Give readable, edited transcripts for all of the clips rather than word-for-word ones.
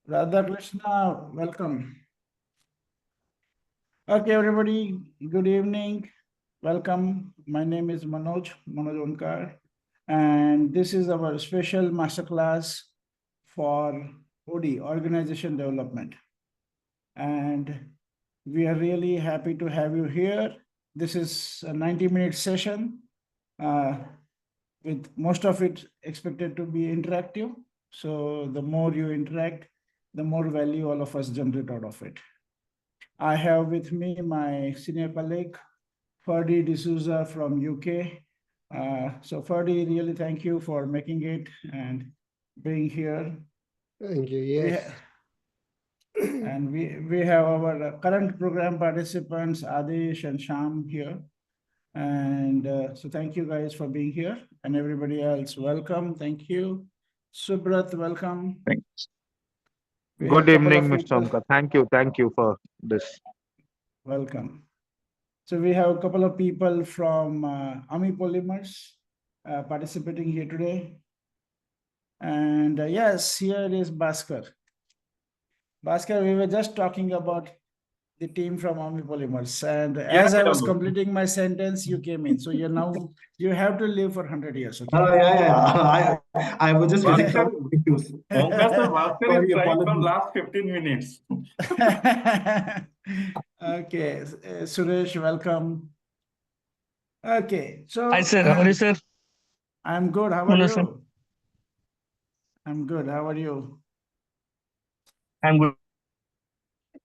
Radha Krishna, welcome. Okay, everybody, good evening. Welcome. My name is Manoj Onkar, and this is our special masterclass for OD, Organization Development. And we are really happy to have you here. This is a 90-minute session, uh, with most of it expected to be interactive. So the more you interact, the more value all of us generate out of it. I have with me my senior colleague, Ferdy D'Souza from UK. So Ferdy, really thank you for making it and being here. Thank you. We Yes. and we have our current program participants, Adish and Sham here. And so thank you guys for being here, and everybody else, welcome. Thank you. Subrat, welcome. Thanks. We have Good a couple evening, of Mr. people. Omkar. Thank you for this. Welcome. So we have a couple of people from Ami Polymers participating here today. And yes, here is Bhaskar. Bhaskar, we were just talking about the team from Ami Polymers. And as I was completing my sentence, you came in. So you're now, you have to live for 100 years, okay? I was just waiting for news. Onkar sir, Bhaskar Sorry, is trying from apologies. last 15 minutes. Okay, Suresh, welcome. Okay, so Hi sir, how are you sir? I'm good. How are Hello, sir. you? I'm good. How are you? I'm good.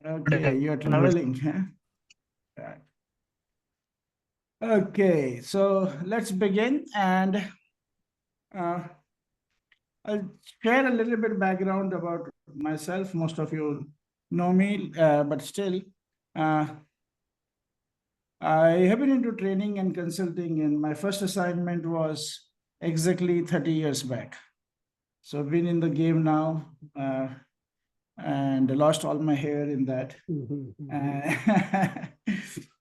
Okay, you're I'm good. traveling, huh? Right. Okay, so let's begin, and uh, I'll share a little bit background about myself. Most of you know me, but still, uh, I have been into training and consulting, and my first assignment was exactly 30 years back. So I've been in the game now, and lost all my hair in that.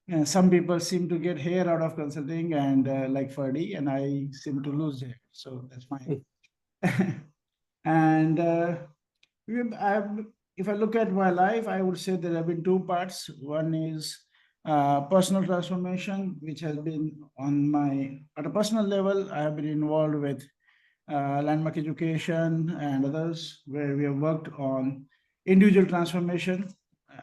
And some people seem to get hair out of consulting, and like Ferdy, and I seem to lose hair. So that's fine. And if I look at my life, I would say there have been two parts. One is personal transformation, which has been at a personal level. I have been involved with landmark education and others, where we have worked on individual transformation,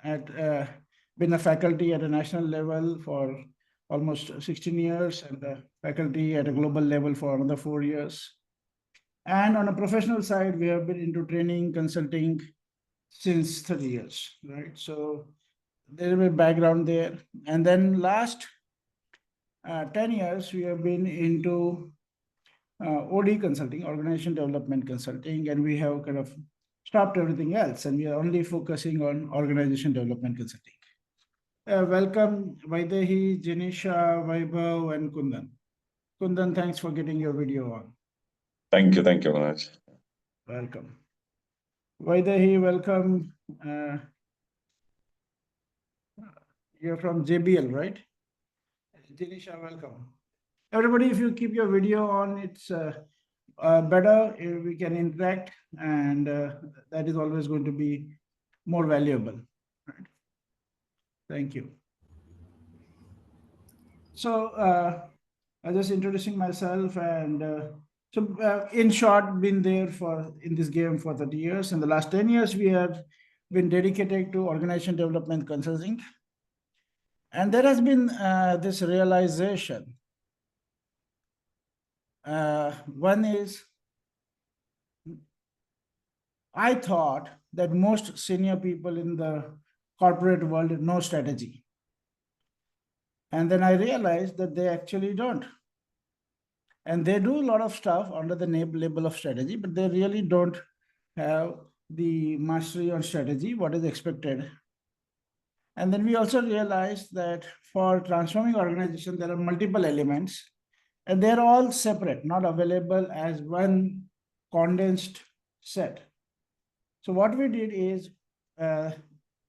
been a faculty at a national level for almost 16 years, and a faculty at a global level for another 4 years. And on a professional side, we have been into training, consulting since 30 years, right? So there is a background there. And then last 10 years, we have been into OD consulting, organization development consulting, and we have kind of stopped everything else, and we are only focusing on organization development consulting. Welcome, Vaidehi, Janisha, Vaibhav, and Kundan. Kundan, thanks for getting your video on. Thank you, Manoj. Welcome. Vaidehi, welcome. You're from JBL, right? Janisha, welcome. Everybody, if you keep your video on, it's better. We can interact, and that is always going to be more valuable. Right? Thank you. So I'm just introducing myself, and in short, been there in this game for 30 years. In the last 10 years, we have been dedicated to organization development consulting. And there has been this realization. One is, I thought that most senior people in the corporate world know strategy. And then I realized that they actually don't. And they do a lot of stuff under the label of strategy, but they really don't have the mastery on strategy, what is expected. And then we also realized that for transforming organization, there are multiple elements, and they're all separate, not available as one condensed set. So what we did is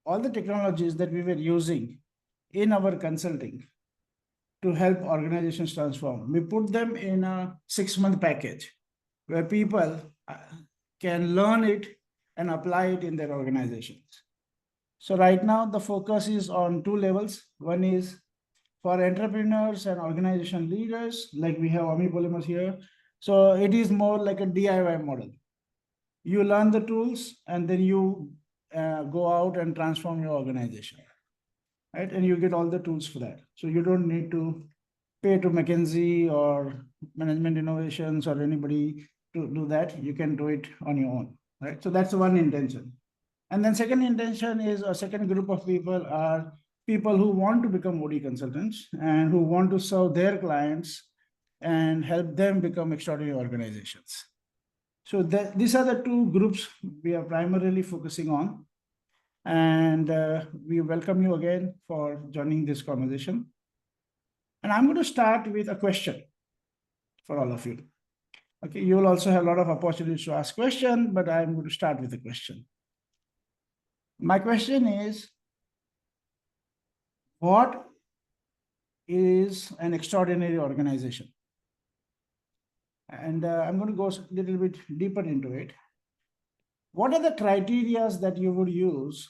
all the technologies that we were using in our consulting to help organizations transform, we put them in a 6-month package where people can learn it and apply it in their organizations. So right now, the focus is on two levels. One is for entrepreneurs and organization leaders, like we have Ami Polymers here. So it is more like a DIY model. You learn the tools and then you go out and transform your organization, right? And you get all the tools for that. So you don't need to pay to McKinsey or Management Innovations or anybody to do that. You can do it on your own, right? So that's one intention. And then second intention is, a second group of people are people who want to become OD consultants and who want to serve their clients and help them become extraordinary organizations. So these are the two groups we are primarily focusing on. And we welcome you again for joining this conversation. And I'm going to start with a question for all of you. Okay, you will also have a lot of opportunities to ask questions, but I'm going to start with a question. My question is, what is an extraordinary organization? And I'm going to go a little bit deeper into it. What are the criteria that you would use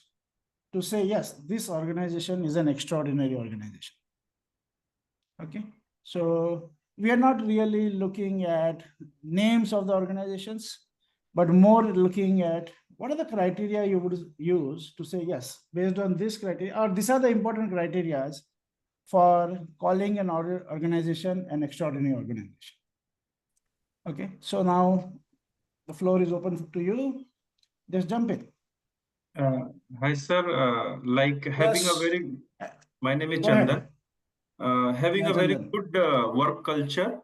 to say, yes, this organization is an extraordinary organization? Okay, so we are not really looking at names of the organizations, but more looking at what are the criteria you would use to say, yes, based on this criteria, or these are the important criteria for calling an organization an extraordinary organization. Okay, so now the floor is open to you. Just jump in. Hi, sir. Having a Yes. very, my name is Go ahead. Chandan. Having Yeah, a very Chandan. good work culture.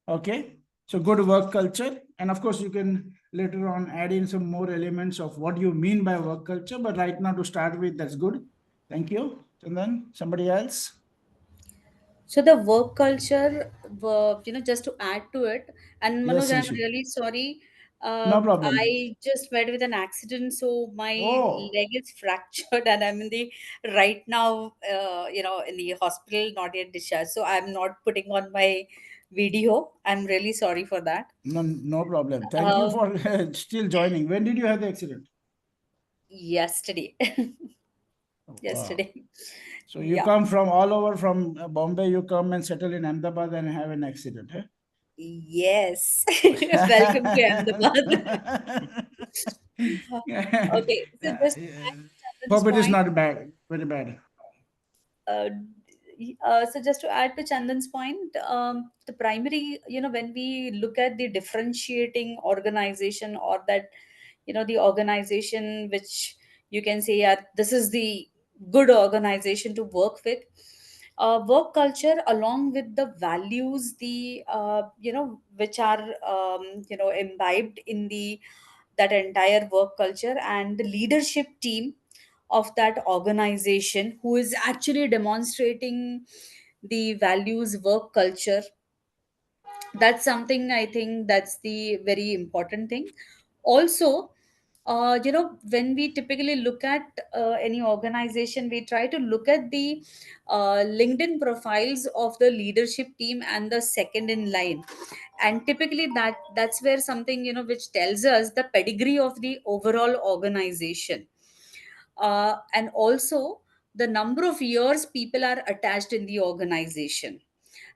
Okay, so good work culture. And of course, you can later on add in some more elements of what you mean by work culture. But right now, to start with, that's good. Thank you. And then somebody else. So the work culture, just to add to it, and Yes, Manoj, I'm Rishi. really sorry. No problem. I just met with an accident, so my Oh, leg is fractured, and I'm in the right now, in the hospital, not yet discharged. So I'm not putting on my video. I'm really sorry for that. no problem. Thank you Uh, for still joining. When did you have the accident? Yesterday, Wow. yesterday, So you yeah. come from all over from Bombay, you come and settle in Ahmedabad and have an accident, huh? Yes. Welcome to Ahmedabad. Okay, so Yeah, just to yeah. add to Chandan's Hope it is point, not bad, very bad. uh, so just to add to Chandan's point, the primary, when we look at the differentiating organization or that, the organization which you can say, yeah, this is the good organization to work with. Work culture, along with the values, which are, imbibed in the that entire work culture, and the leadership team of that organization who is actually demonstrating the values work culture. That's something I think that's the very important thing. Also, when we typically look at any organization, we try to look at the LinkedIn profiles of the leadership team and the second in line, and typically that's where something, which tells us the pedigree of the overall organization, and also the number of years people are attached in the organization.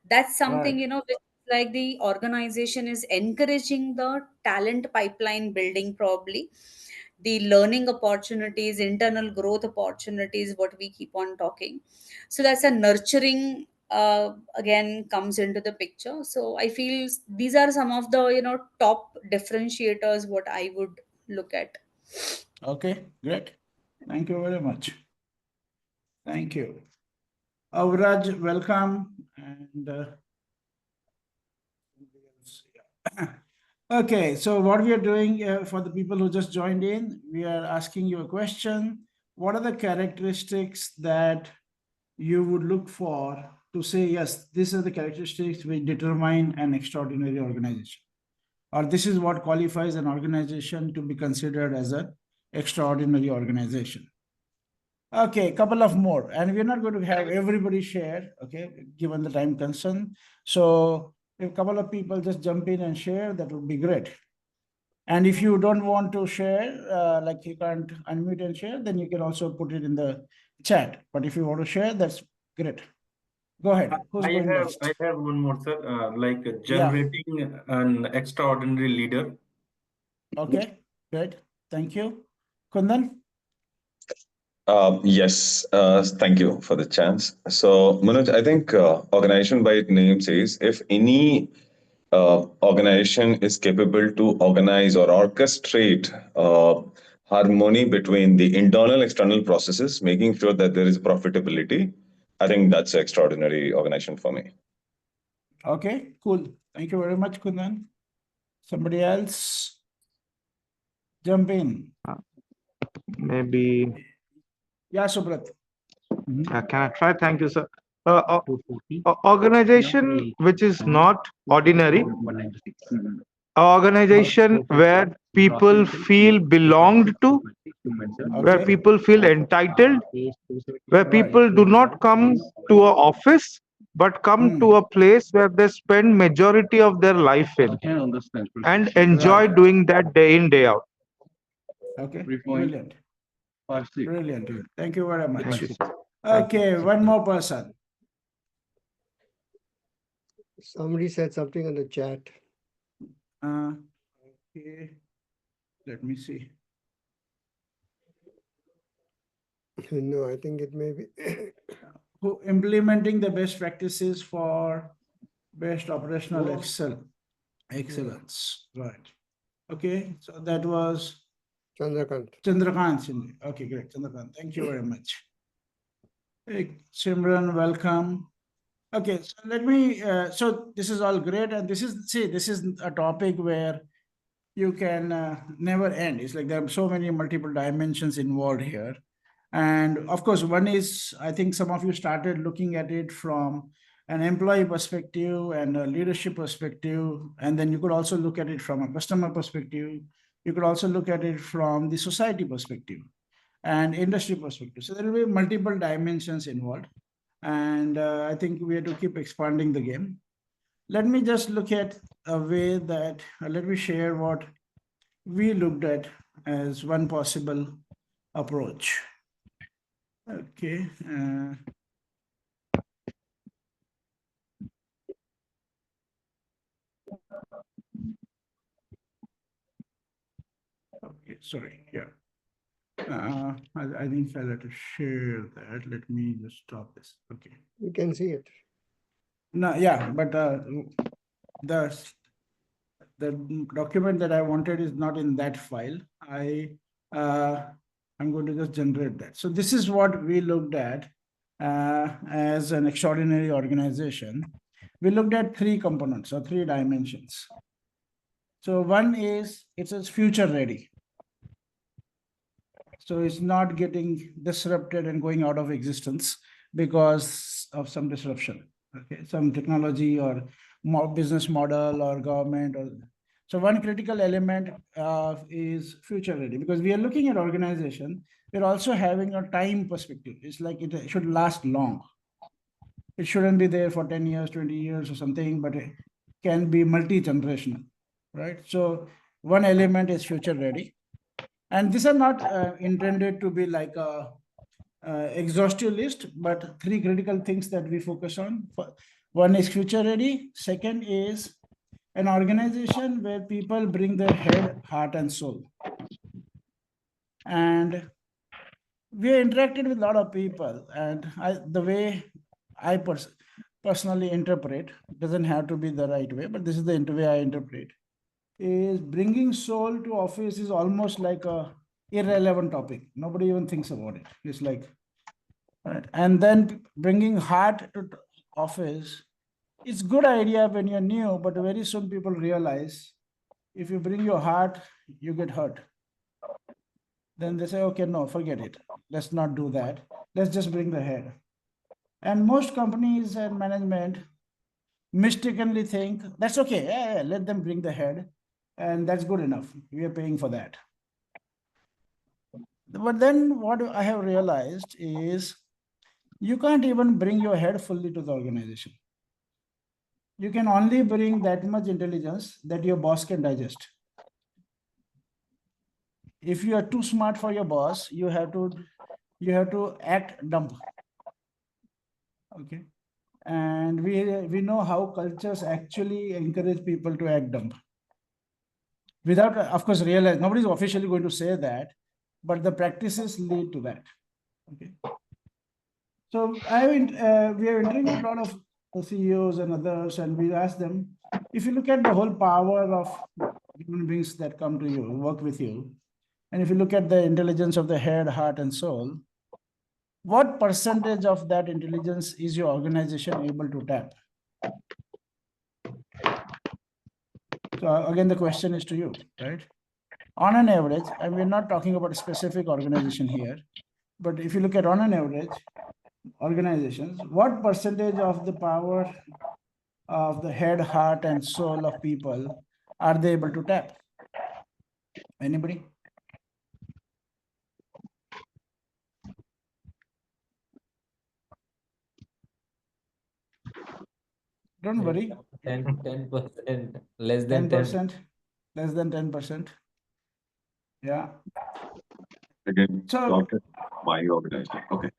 That's something, Right. which like the organization is encouraging the talent pipeline building, probably the learning opportunities, internal growth opportunities, what we keep on talking. So that's a nurturing, again, comes into the picture. So I feel these are some of the, top differentiators what I would look at. Okay, great. Thank you very much. Thank you. Avraj, welcome. And okay, so what we are doing for the people who just joined in, we are asking you a question. What are the characteristics that you would look for to say, yes, these are the characteristics which determine an extraordinary organization, or this is what qualifies an organization to be considered as an extraordinary organization? Okay, a couple of more, and we're not going to have everybody share, okay, given the time concern. So if a couple of people just jump in and share, that would be great. And if you don't want to share, like you can't unmute and share, then you can also put it in the chat. But if you want to share, that's great. Go ahead. Who's going next? I have one more, sir. Like Yeah. generating an extraordinary leader. Okay, great. Thank you. Kundan? Yes, thank you for the chance. So, Manoj, I think organization by its name says if any organization is capable to organize or orchestrate harmony between the internal and external processes, making sure that there is profitability, I think that's an extraordinary organization for me. Okay, cool. Thank you very much, Kundan. Somebody else? Jump in. Maybe. Yeah, Subrat. Can I try? Thank you, sir. Organization which is not ordinary, organization where people feel belonged to, where Okay. people feel entitled, where people do not come to a office but come to a place where they spend majority of their life in and enjoy Right. doing that day in, day out. Okay, brilliant. Brilliant. Thank you very much. Thank you. Okay, one more person. Somebody said something on the chat. Okay, let me see. No, I think it may be. Who implementing the best practices for best operational excellence. Right. Okay, so that was Chandrakant. Chandrakant. Okay, great. Chandrakant, thank you very much. Hey, Simran, welcome. Okay, so let me, so this is all great. And this is a topic where you can never end. It's like there are so many multiple dimensions involved here. And of course, one is, I think some of you started looking at it from an employee perspective and a leadership perspective. And then you could also look at it from a customer perspective. You could also look at it from the society perspective and industry perspective. So there will be multiple dimensions involved. And I think we have to keep expanding the game. Let me just look at a way that, let me share what we looked at as one possible approach. Okay. Okay, sorry, yeah. I think I'll have to share that. Let me just stop this. Okay. You can see it. No, yeah, but the document that I wanted is not in that file. I'm going to just generate that. So this is what we looked at as an extraordinary organization. We looked at three components or three dimensions. So one is it says future ready. So it's not getting disrupted and going out of existence because of some disruption. Okay, some technology or more business model or government or so one critical element is future ready, because we are looking at organization. We're also having a time perspective. It's like it should last long. It shouldn't be there for 10 years, 20 years or something, but it can be multi-generational, right? So one element is future ready. And these are not intended to be like a exhaustive list, but three critical things that we focus on. One is future ready. Second is an organization where people bring their head, heart, and soul. And we interacted with a lot of people, and the way I personally interpret, doesn't have to be the right way, but this is the way I interpret, is bringing soul to office is almost like a irrelevant topic. Nobody even thinks about it. It's like, right? And then bringing heart to office, it's good idea when you're new, but very soon people realize if you bring your heart, you get hurt. Then they say, okay, no, forget it. Let's not do that. Let's just bring the head. And most companies and management mistakenly think that's okay. Yeah, let them bring the head. And that's good enough. We are paying for that. But then what I have realized is you can't even bring your head fully to the organization. You can only bring that much intelligence that your boss can digest. If you are too smart for your boss, you have to act dumb. Okay. And we know how cultures actually encourage people to act dumb. Without, of course, realize nobody's officially going to say that, but the practices lead to that. Okay. So we are interviewed a lot of CEOs and others, and we ask them, if you look at the whole power of human beings that come to you, work with you, and if you look at the intelligence of the head, heart, and soul, what percentage of that intelligence is your organization able to tap? So again, the question is to you, right? On an average, and we're not talking about a specific organization here, but if you look at on an average, organizations, what percentage of the power of the head, heart, and soul of people are they able to tap? Anybody? Don't worry. 10%, less than 10. 10%, less than 10%. Yeah. Again, So, Dr. My organization. Okay.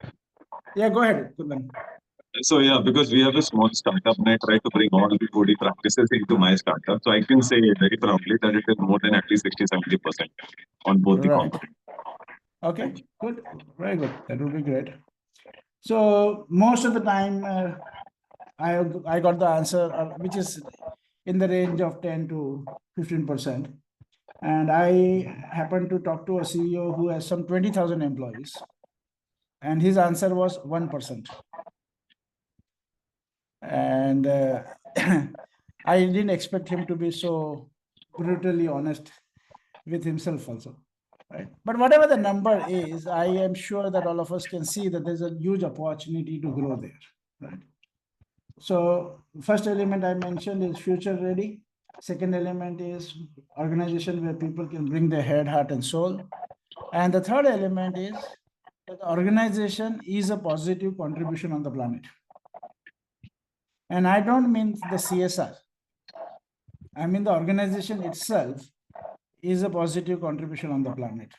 yeah, go ahead, Kundan. So yeah, because we have a small startup and I try to bring all the 4D practices into my startup. So I can say very proudly that it is more than at least 60-70% on both the Right. components. Okay, good. Very good. That would be great. So most of the time, I got the answer, which is in the range of 10 to 15%. And I happened to talk to a CEO who has some 20,000 employees, and his answer was 1%. And I didn't expect him to be so brutally honest with himself also, right? But whatever the number is, I am sure that all of us can see that there's a huge opportunity to grow there, right? So first element I mentioned is future ready. Second element is organization where people can bring their head, heart, and soul. And the third element is that the organization is a positive contribution on the planet. And I don't mean the CSR. I mean the organization itself is a positive contribution on the planet.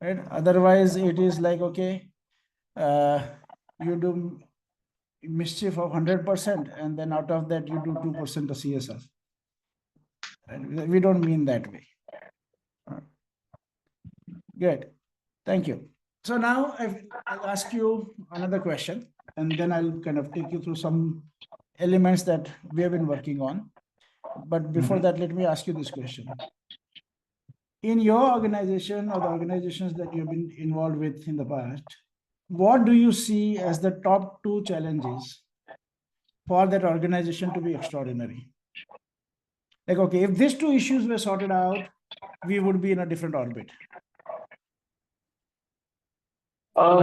Right? Otherwise, it is like, okay, you do mischief of 100%, and then out of that, you do 2% of CSR. And we don't mean that way. Good. Thank you. So now I'll ask you another question, and then I'll kind of take you through some elements that we have been working on. But before that, let me ask you this question. In your organization or the organizations that you've been involved with in the past, what do you see as the top 2 challenges for that organization to be extraordinary? Like, okay, if these 2 issues were sorted out, we would be in a different orbit.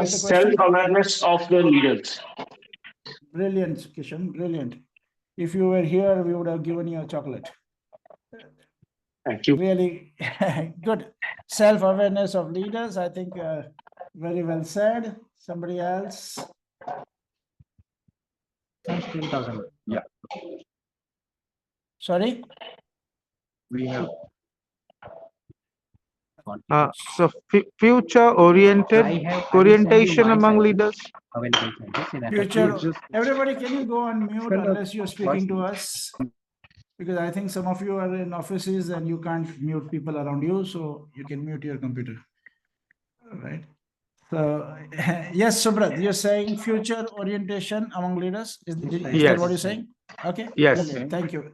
Self-awareness of the leaders. Brilliant, Kishan, brilliant. If you were here, we would have given you a chocolate. Thank you. Really good. Self-awareness of leaders, I think very well said. Somebody else? 10,000. Yeah. Sorry? We have. So future orientation among leaders. Future. Everybody, can you go on mute unless you're speaking to us? Because I think some of you are in offices and you can't mute people around you, so you can mute your computer. All right. So, yes, Subrat, you're saying future orientation among leaders? Is that what you're saying? Okay. Yes. Brilliant. Thank you.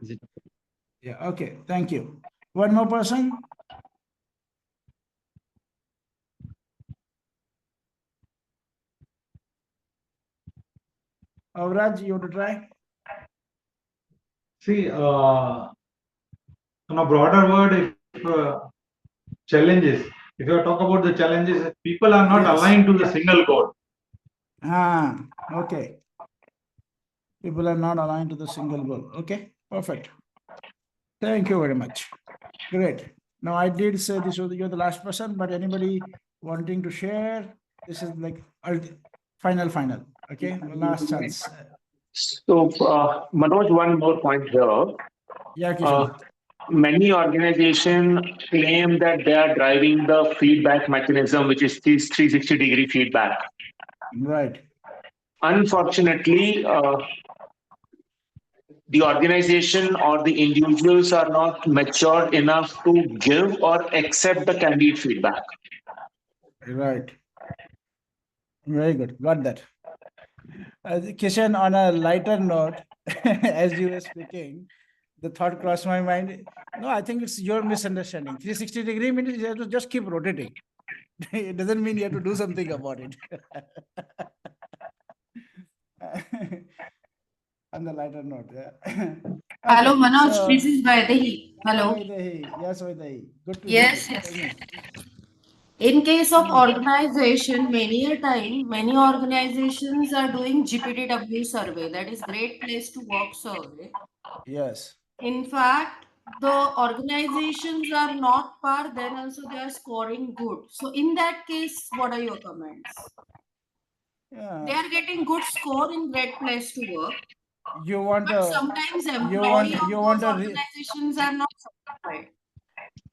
Yeah. Okay. Thank you. One more person. Avraj, you want to try? See, on a broader word, if challenges, if you talk about the challenges, people are not aligned to the single goal. Okay. People are not aligned to the single goal. Okay, perfect. Thank you very much. Great. Now, I did say this was you're the last person, but anybody wanting to share, this is like final. Okay, last chance. So, Manoj, one more point here. Yeah, Kishan. many organizations claim that they are driving the feedback mechanism, which is this 360-degree feedback. Right. Unfortunately, the organization or the individuals are not mature enough to give or accept the candid feedback. Right. Very good. Got that. Kishan, on a lighter note, as you were speaking, the thought crossed my mind. No, I think it's your misunderstanding. 360-degree means you have to just keep rotating. It doesn't mean you have to do something about it. On the lighter note, yeah. Hello, Okay, Manoj. so This is Vaidehi. Hello. Vaidehi. Yes, Vaidehi. Good to Yes, hear you. yes. Tell me. In case of organization, many a time, many organizations are doing GPTW survey. That is Great Place to Work survey. Yes. In fact, the organizations are not par, then also they are scoring good. So in that case, what are your comments? Yeah. They are getting good score in Great Place to Work. You want But a sometimes you want employee of you those want a organizations are not satisfied.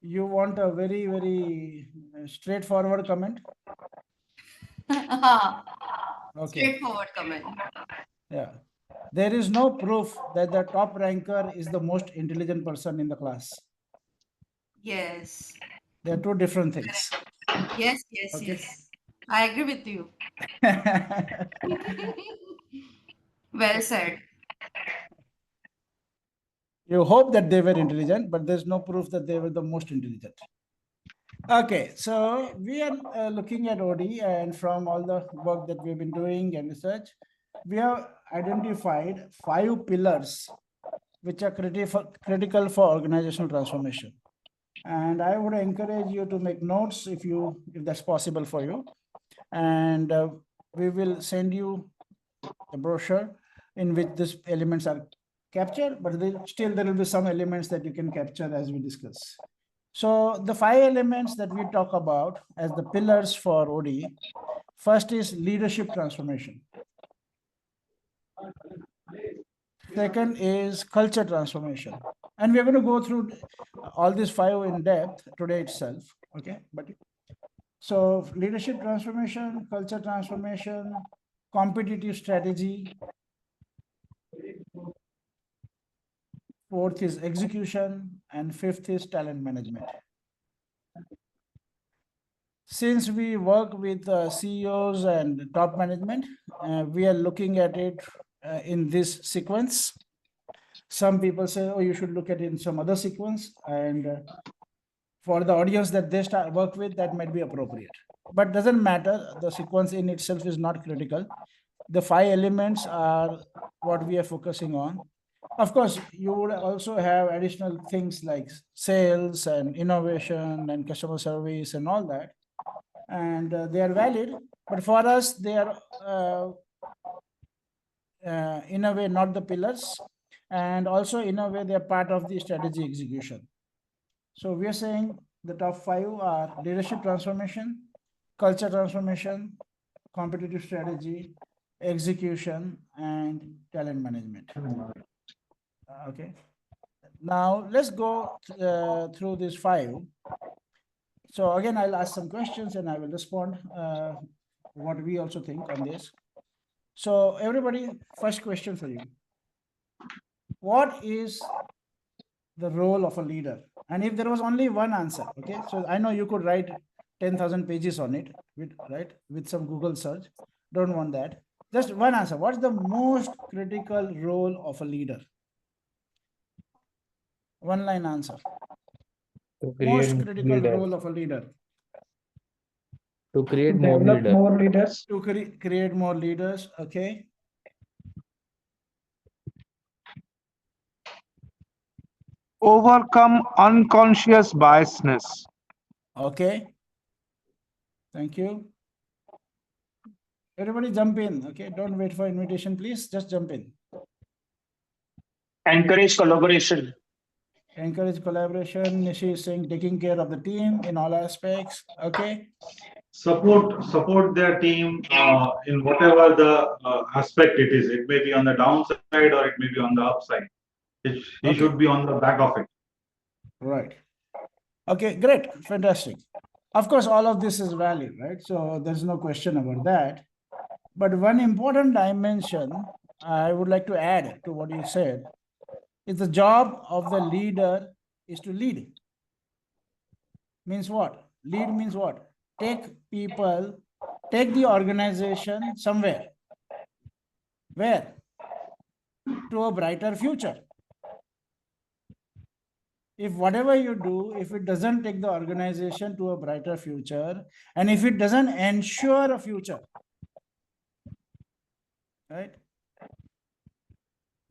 you want a very straightforward comment. Okay. Straightforward comment. Yeah. There is no proof that the top ranker is the most intelligent person in the class. Yes. They are two different things. Yes, yes, Okay. yes. I agree with you. Well said. You hope that they were intelligent, but there's no proof that they were the most intelligent. Okay, so we are looking at OD, and from all the work that we've been doing and research, we have identified 5 pillars which are critical for organizational transformation. And I would encourage you to make notes if that's possible for you. And we will send you a brochure in which these elements are captured, but still there will be some elements that you can capture as we discuss. So the 5 elements that we talk about as the pillars for OD, first is leadership transformation. Second is culture transformation. And we're going to go through all these 5 in depth today itself. Okay. But so leadership transformation, culture transformation, competitive strategy. Fourth is execution, and fifth is talent management. Since we work with CEOs and top management, we are looking at it in this sequence. Some people say, oh, you should look at it in some other sequence. And for the audience that they work with, that might be appropriate. But doesn't matter. The sequence in itself is not critical. The 5 elements are what we are focusing on. Of course, you would also have additional things like sales and innovation and customer service and all that. And they are valid, but for us, they are in a way not the pillars. And also in a way, they are part of the strategy execution. So we are saying the top 5 are leadership transformation, culture transformation, competitive strategy, execution, and talent management. Okay. Now let's go through these 5. So again, I'll ask some questions and I will respond what we also think on this. So everybody, first question for you. What is the role of a leader? And if there was only one answer, okay, so I know you could write 10,000 pages on it, with some Google search. Don't want that. Just one answer. What's the most critical role of a leader? One line answer. Most critical role of a leader. To create more leaders. more leaders. To create more leaders. Okay. Overcome unconscious biasness. Okay. Thank you. Everybody jump in. Okay. Don't wait for invitation, please. Just jump in. Encourage collaboration. Encourage collaboration. Nishi is saying taking care of the team in all aspects. Okay. Support their team in whatever the aspect it is. It may be on the downside or it may be on the upside. He should be on the back of it. Right. Okay, great, fantastic. Of course, all of this is valid, right? So there's no question about that. But one important dimension I would like to add to what you said is the job of the leader is to lead. Means what? Lead means what? Take people, take the organization somewhere. Where? To a brighter future. If whatever you do, if it doesn't take the organization to a brighter future, and if it doesn't ensure a future, right,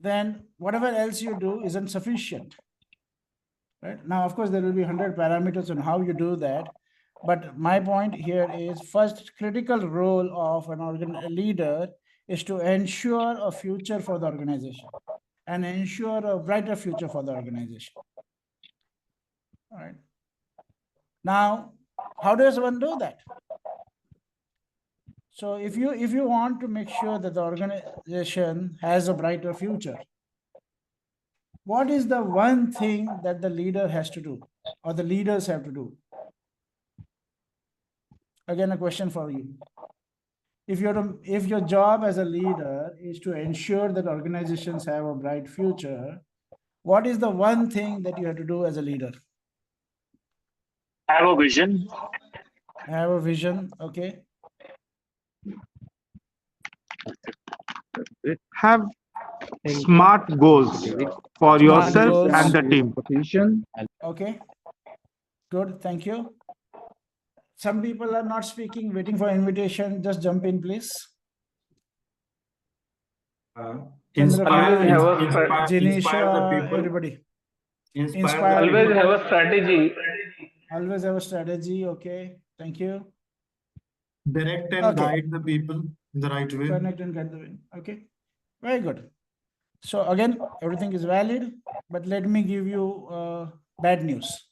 then whatever else you do isn't sufficient. Right? Now, of course, there will be 100 parameters on how you do that. But my point here is first critical role of a leader is to ensure a future for the organization and ensure a brighter future for the organization. All right. Now, how does one do that? So if you want to make sure that the organization has a brighter future, what is the one thing that the leader has to do or the leaders have to do? Again, a question for you. If your job as a leader is to ensure that organizations have a bright future, what is the one thing that you have to do as a leader? Have a vision. Have a vision, okay. Have smart goals for yourself goals. and the team. Okay, good, thank you. Some people are not speaking, waiting for invitation. Just jump in, please. Inspire Jinisha, the people. everybody. Inspire Always have a strategy. Always have a strategy. Okay, thank you. Direct and guide the people in the right way. Connect and guide the way. Okay, very good. So again, everything is valid, but let me give you bad news.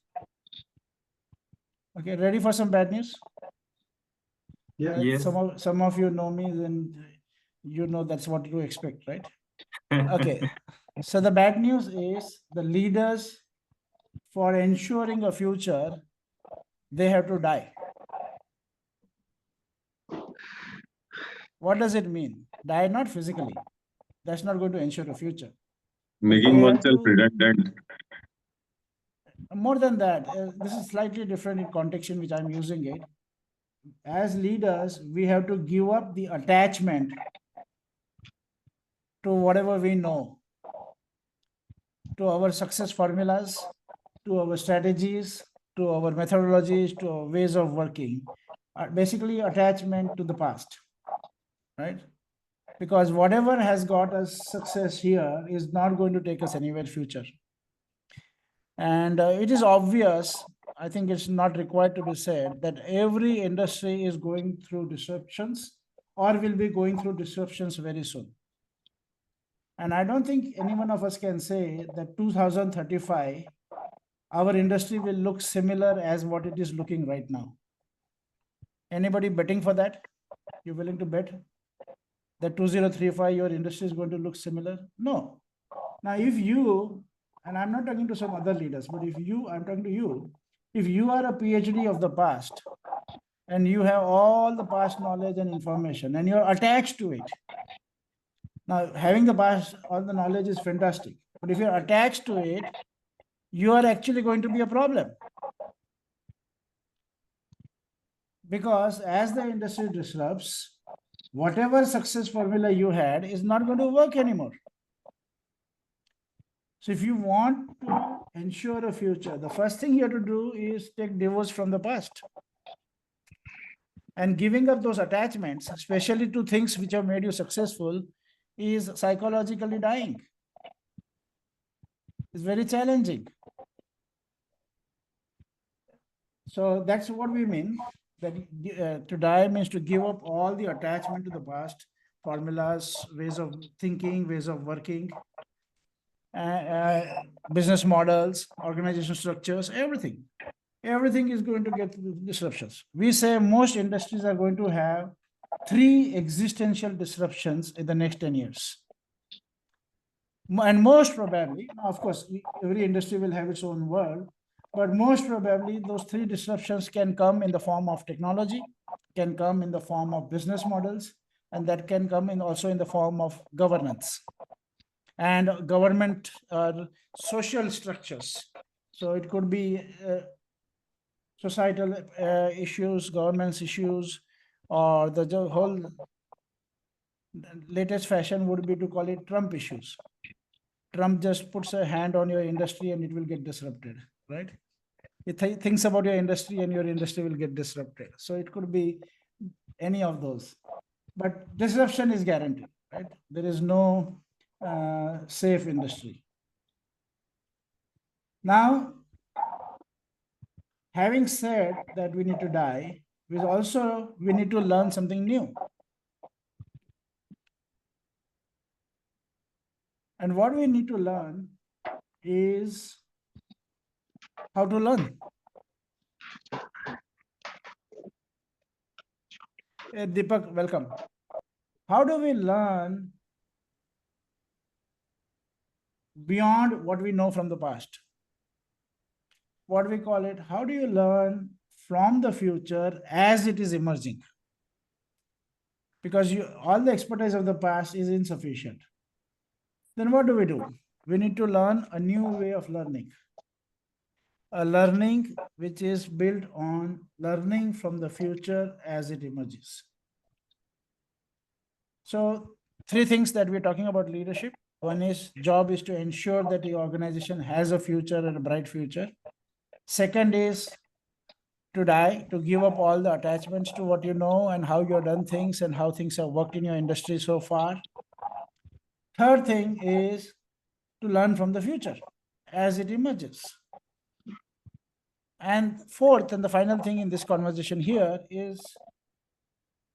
Okay, ready for some bad news? Yeah. Yes. Some of you know me, then you know that's what to expect, right? Okay. So the bad news is the leaders, for ensuring a future, they have to die. What does it mean? Die not physically. That's not going to ensure a future. Making oneself redundant. More than that, this is slightly different in context in which I'm using it. As leaders, we have to give up the attachment to whatever we know, to our success formulas, to our strategies, to our methodologies, to our ways of working. Basically, attachment to the past, right? Because whatever has got us success here is not going to take us anywhere future. And it is obvious, I think it's not required to be said, that every industry is going through disruptions or will be going through disruptions very soon. And I don't think any one of us can say that 2035, our industry will look similar as what it is looking right now. Anybody betting for that? You willing to bet that 2035, your industry is going to look similar? No. Now, if you, and I'm not talking to some other leaders, but I'm talking to you, if you are a PhD of the past and you have all the past knowledge and information and you're attached to it, now having the past, all the knowledge is fantastic, but if you're attached to it, you are actually going to be a problem. Because as the industry disrupts, whatever success formula you had is not going to work anymore. So if you want to ensure a future, the first thing you have to do is take divorce from the past. And giving up those attachments, especially to things which have made you successful, is psychologically dying. It's very challenging. So that's what we mean, that to die means to give up all the attachment to the past, formulas, ways of thinking, ways of working, business models, organization structures, everything. Everything is going to get disruptions. We say most industries are going to have 3 existential disruptions in the next 10 years. And most probably, of course, every industry will have its own world, But most probably, those three disruptions can come in the form of technology, can come in the form of business models, and that can come in also in the form of governance and government social structures. So it could be societal issues, governance issues, or the whole latest fashion would be to call it Trump issues. Trump just puts a hand on your industry and it will get disrupted, right? It thinks about your industry and your industry will get disrupted. So it could be any of those. But disruption is guaranteed, right? There is no safe industry. Now, having said that we need to die, we need to learn something new. And what we need to learn is how to learn. Deepak, welcome. How do we learn beyond what we know from the past? What we call it, how do you learn from the future as it is emerging? Because all the expertise of the past is insufficient. Then what do? We need to learn a new way of learning. A learning which is built on learning from the future as it emerges. So three things that we're talking about leadership. One is job is to ensure that the organization has a future and a bright future. Second is to die, to give up all the attachments to what you know and how you've done things and how things have worked in your industry so far. Third thing is to learn from the future as it emerges. And fourth and the final thing in this conversation here is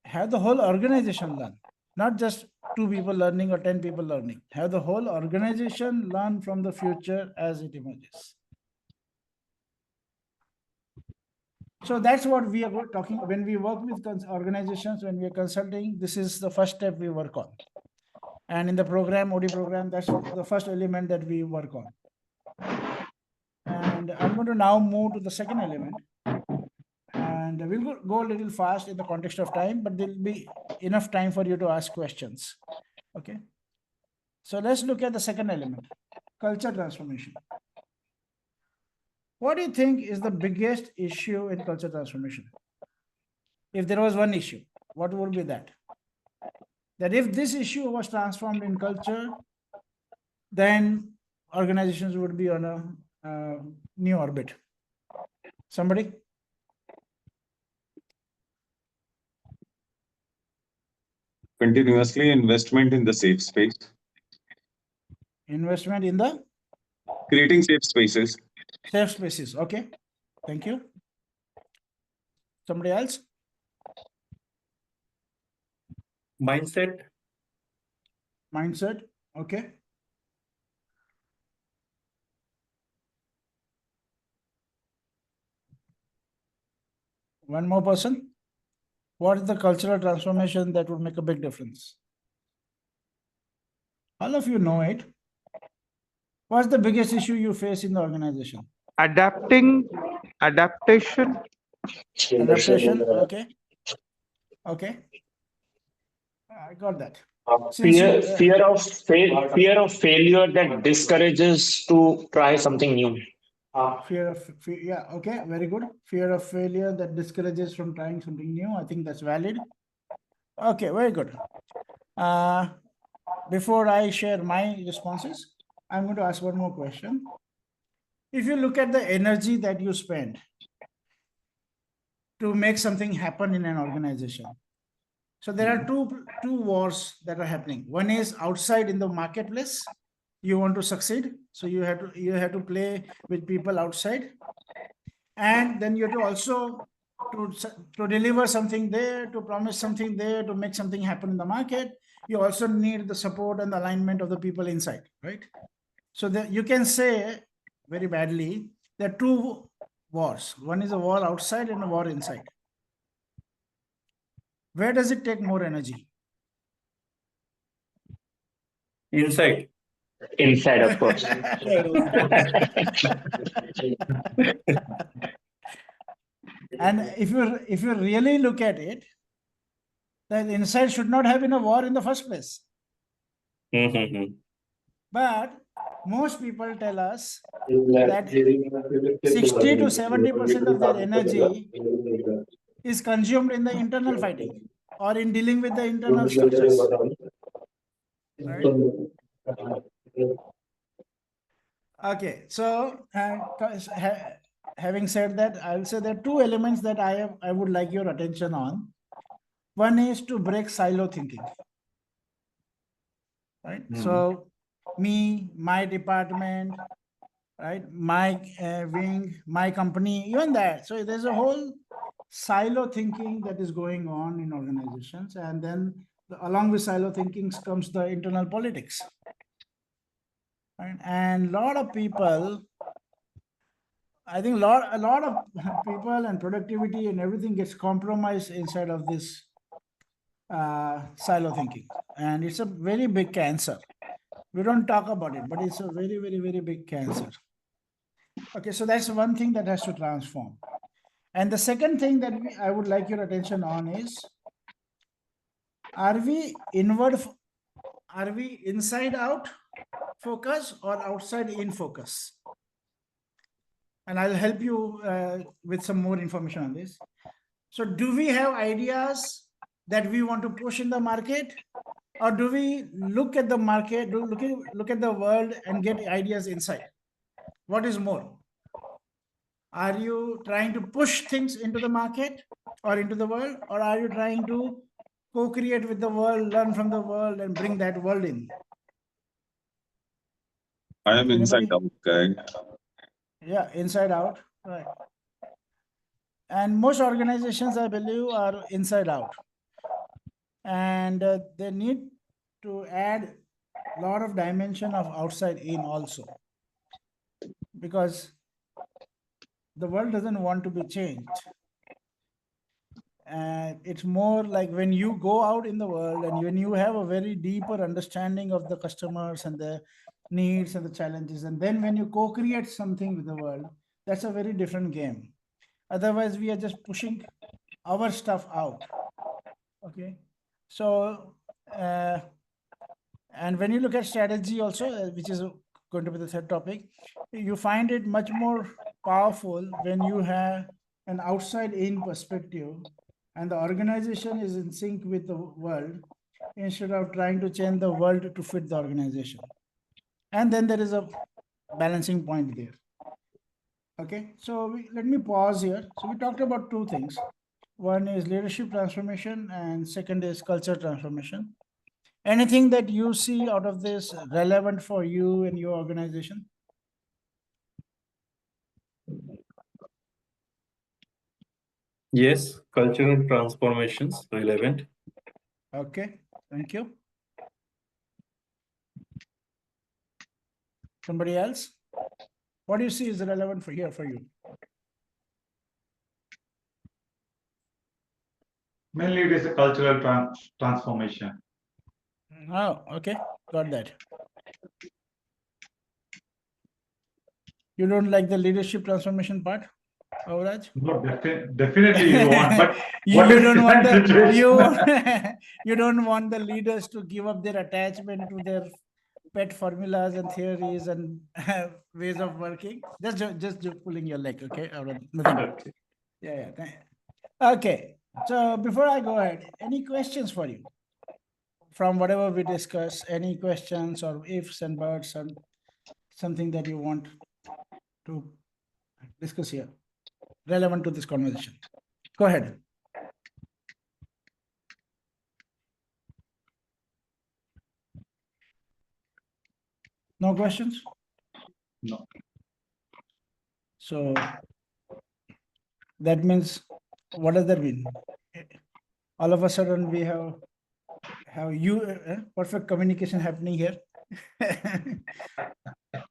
have the whole organization learn, not just 2 people learning or 10 people learning. Have the whole organization learn from the future as it emerges. So that's what we are talking when we work with organizations, when we are consulting, this is the first step we work on. And in the program, OD program, that's the first element that we work on. And I'm going to now move to the second element. And we'll go a little fast in the context of time, but there'll be enough time for you to ask questions. Okay. So let's look at the second element, culture transformation. What do you think is the biggest issue in culture transformation? If there was one issue, what would be that? That if this issue was transformed in culture, then organizations would be on a new orbit. Somebody? Continuously investment in the safe space. Investment in the? Creating safe spaces. Safe spaces. Okay. Thank you. Somebody else? Mindset. Mindset. Okay. One more person. What is the cultural transformation that would make a big difference? All of you know it. What's the biggest issue you face in the organization? Adaptation. Adaptation. Okay. Okay. I got that. Fear of failure that discourages to try something new. Fear, yeah, okay, very good. Fear of failure that discourages from trying something new. I think that's valid. Okay, very good. Before I share my responses, I'm going to ask one more question. If you look at the energy that you spend to make something happen in an organization, so there are two wars that are happening. One is outside in the marketplace. You want to succeed, so you have to play with people outside, and then you have to also to deliver something there, to promise something there, to make something happen in the market. You also need the support and the alignment of the people inside, right? So that you can say very badly there are two wars. One is a war outside and a war inside. Where does it take more energy? Inside. Inside, of course. And if you really look at it, then inside should not have been a war in the first place. But most people tell us that 60 to 70% of their energy is consumed in the internal fighting or in dealing with the internal structures. Right? Okay, so having said that, I'll say there are two elements that I would like your attention on. One is to break silo thinking. Right? So me, my department, right, my wing, my company, even that. So there's a whole silo thinking that is going on in organizations, and then along with silo thinking comes the internal politics. Right? And a lot of people, I think a lot of people and productivity and everything gets compromised inside of this silo thinking, and it's a very big cancer. We don't talk about it, but it's a very, very, very big cancer. Okay, so that's one thing that has to transform. And the second thing that I would like your attention on is, are we inside out focus or outside in focus? And I'll help you with some more information on this. So do we have ideas that we want to push in the market, or do we look at the market, look at the world and get ideas inside? What is more? Are you trying to push things into the market or into the world, or are you trying to co-create with the world, learn from the world, and bring that world in? I am inside out guy. Yeah, inside out, right. And most organizations, I believe, are inside out. And they need to add a lot of dimension of outside in also, because the world doesn't want to be changed. And it's more like when you go out in the world and when you have a very deeper understanding of the customers and the needs and the challenges, and then when you co-create something with the world, that's a very different game. Otherwise, we are just pushing our stuff out. Okay. So, and when you look at strategy also, which is going to be the third topic, you find it much more powerful when you have an outside in perspective and the organization is in sync with the world instead of trying to change the world to fit the organization. And then there is a balancing point there. Okay, so let me pause here. So we talked about two things. One is leadership transformation and second is culture transformation. Anything that you see out of this relevant for you and your organization? Yes, cultural transformations relevant. Okay, thank you. Somebody else? What do you see is relevant for here for you? Mainly it is a cultural transformation. Oh, okay, got that. You don't like the leadership transformation part, Avraj? No, definitely you want, but you what is don't want current the situation? you don't want the leaders to give up their attachment to their pet formulas and theories and ways of working. Just pulling your leg, okay? Nothing. Okay. Yeah. Okay. So before I go ahead, any questions for you from whatever we discuss? Any questions or ifs and buts and something that you want to discuss here relevant to this conversation? Go ahead. No questions? No. So that means, what does that mean? All of a sudden we have perfect communication happening here.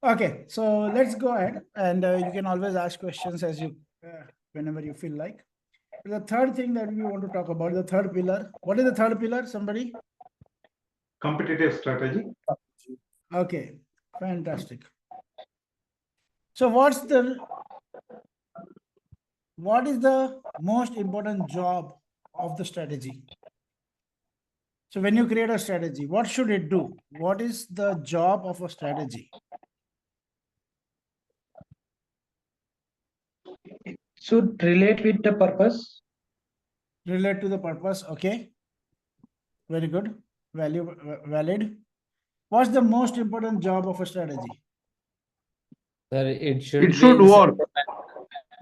Okay, so let's go ahead, and you can always ask questions as you whenever you feel like. The third thing that we want to talk about, the third pillar. What is the third pillar? Somebody? Competitive strategy. Okay. Fantastic. So what is the most important job of the strategy? So when you create a strategy, what should it do? What is the job of a strategy? Should relate with the purpose. Relate to the purpose. Okay. Very good. Valid. What's the most important job of a strategy? Sir, it should It be should in work.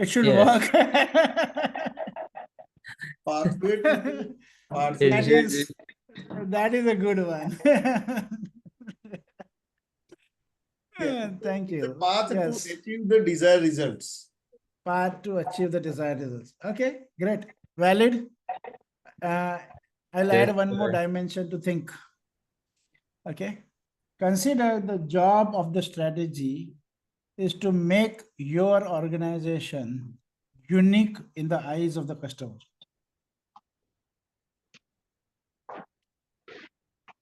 It should Yes. work. Pathway to that is a good one. Thank you. The path Yes. to achieve the desired results. Path to achieve the desired results. Okay, great. Valid. I'll Yes, add one more sir. dimension to think. Okay. Consider the job of the strategy is to make your organization unique in the eyes of the customer.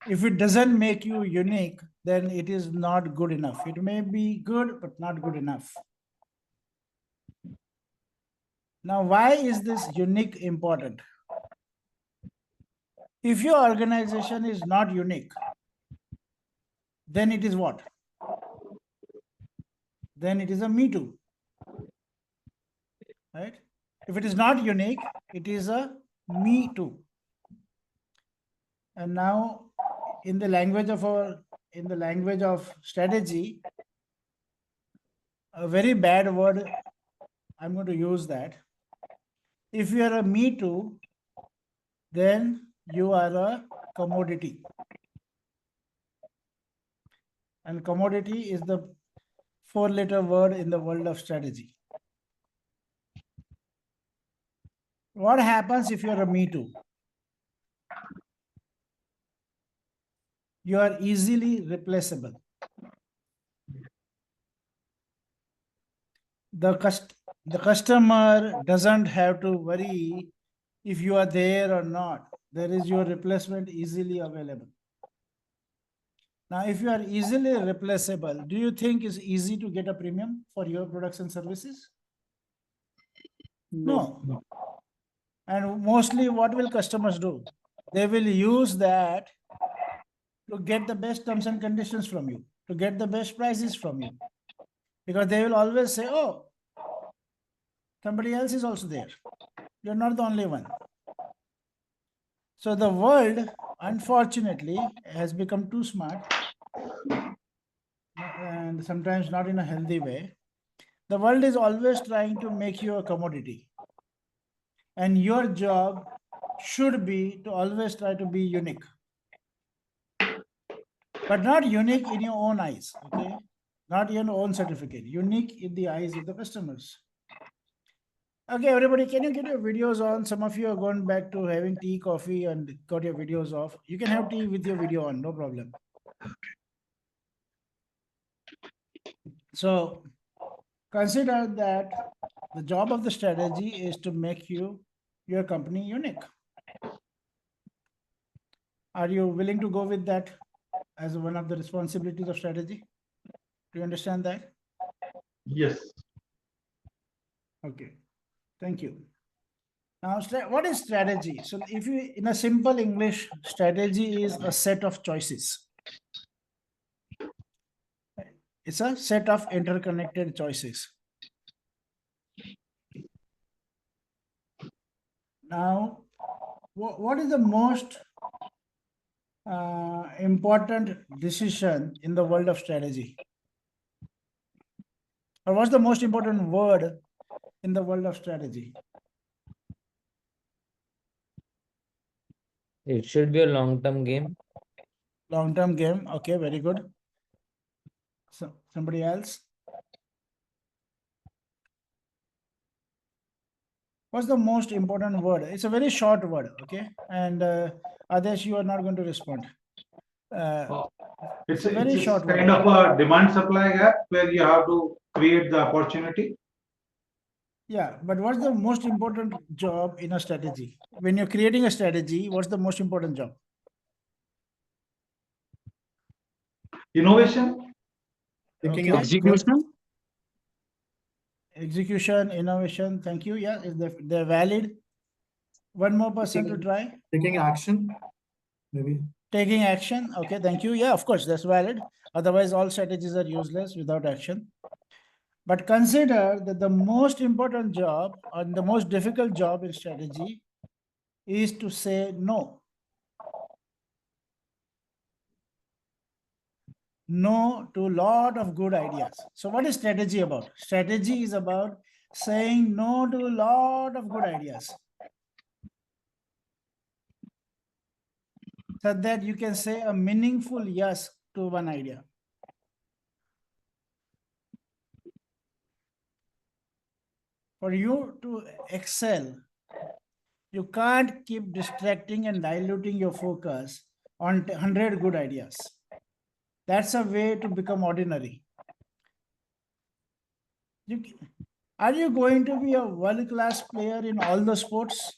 If it doesn't make you unique, then it is not good enough. It may be good, but not good enough. Now, why is this unique important? If your organization is not unique, then it is what? Then it is a me too. Right? If it is not unique, it is a me too. And now in the language of strategy, a very bad word, I'm going to use that. If you are a me too, then you are a commodity. And commodity is the 4-letter word in the world of strategy. What happens if you are a me too? You are easily replaceable. The customer doesn't have to worry if you are there or not. There is your replacement easily available. Now, if you are easily replaceable, do you think it's easy to get a premium for your products and services? No. And mostly what will customers do? They will use that to get the best terms and conditions from you, to get the best prices from you. Because they will always say, oh, somebody else is also there. You're not the only one. So the world, unfortunately, has become too smart, and sometimes not in a healthy way. The world is always trying to make you a commodity. And your job should be to always try to be unique. But not unique in your own eyes, okay? Not your own certificate, unique in the eyes of the customers. Okay, everybody, can you get your videos on? Some of you are going back to having tea, coffee, and got your videos off. You can have tea with your video on, no problem. So consider that the job of the strategy is to make your company unique. Are you willing to go with that as one of the responsibilities of strategy? Do you understand that? Yes. Okay, thank you. Now, what is strategy? So if you, in a simple English, strategy is a set of choices. It's a set of interconnected choices. Now, what is the most important decision in the world of strategy? Or what's the most important word in the world of strategy? It should be a long-term game. Long-term game. Okay, very good. So somebody else? What's the most important word? It's a very short word, okay? And Adesh, you are not going to respond. It's a very short kind word. of a demand supply gap where you have to create the opportunity. Yeah, but what's the most important job in a strategy? When you're creating a strategy, what's the most important job? Innovation. Taking Okay, Execution. execution, innovation. Thank you. Yeah, they're valid. One more person to try. Taking action, maybe. Taking action. Okay, thank you. Yeah, of course, that's valid. Otherwise, all strategies are useless without action. But consider that the most important job and the most difficult job in strategy is to say no. No to a lot of good ideas. So what is strategy about? Strategy is about saying no to a lot of good ideas, so that you can say a meaningful yes to one idea. For you to excel, you can't keep distracting and diluting your focus on 100 good ideas. That's a way to become ordinary. Are you going to be a world-class player in all the sports?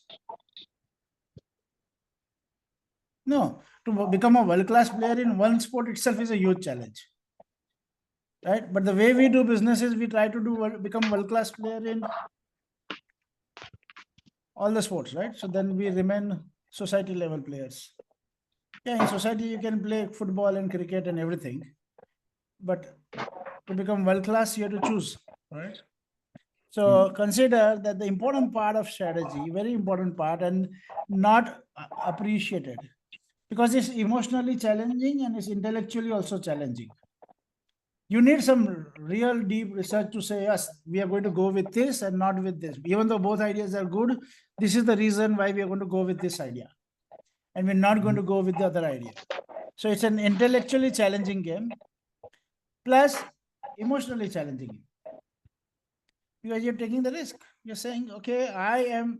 No. To become a world-class player in one sport itself is a huge challenge. Right? But the way we do business is we try to become world-class player in all the sports, right? So then we remain society level players. Yeah, in society you can play football and cricket and everything, but to become world class you have to choose, right? So consider that the important part of strategy, very important part, and not appreciated, because it's emotionally challenging and it's intellectually also challenging. You need some real deep research to say, yes, we are going to go with this and not with this. Even though both ideas are good, this is the reason why we are going to go with this idea. And we're not going to go with the other idea. So it's an intellectually challenging game, plus emotionally challenging game. Because you're taking the risk. You're saying, okay, I am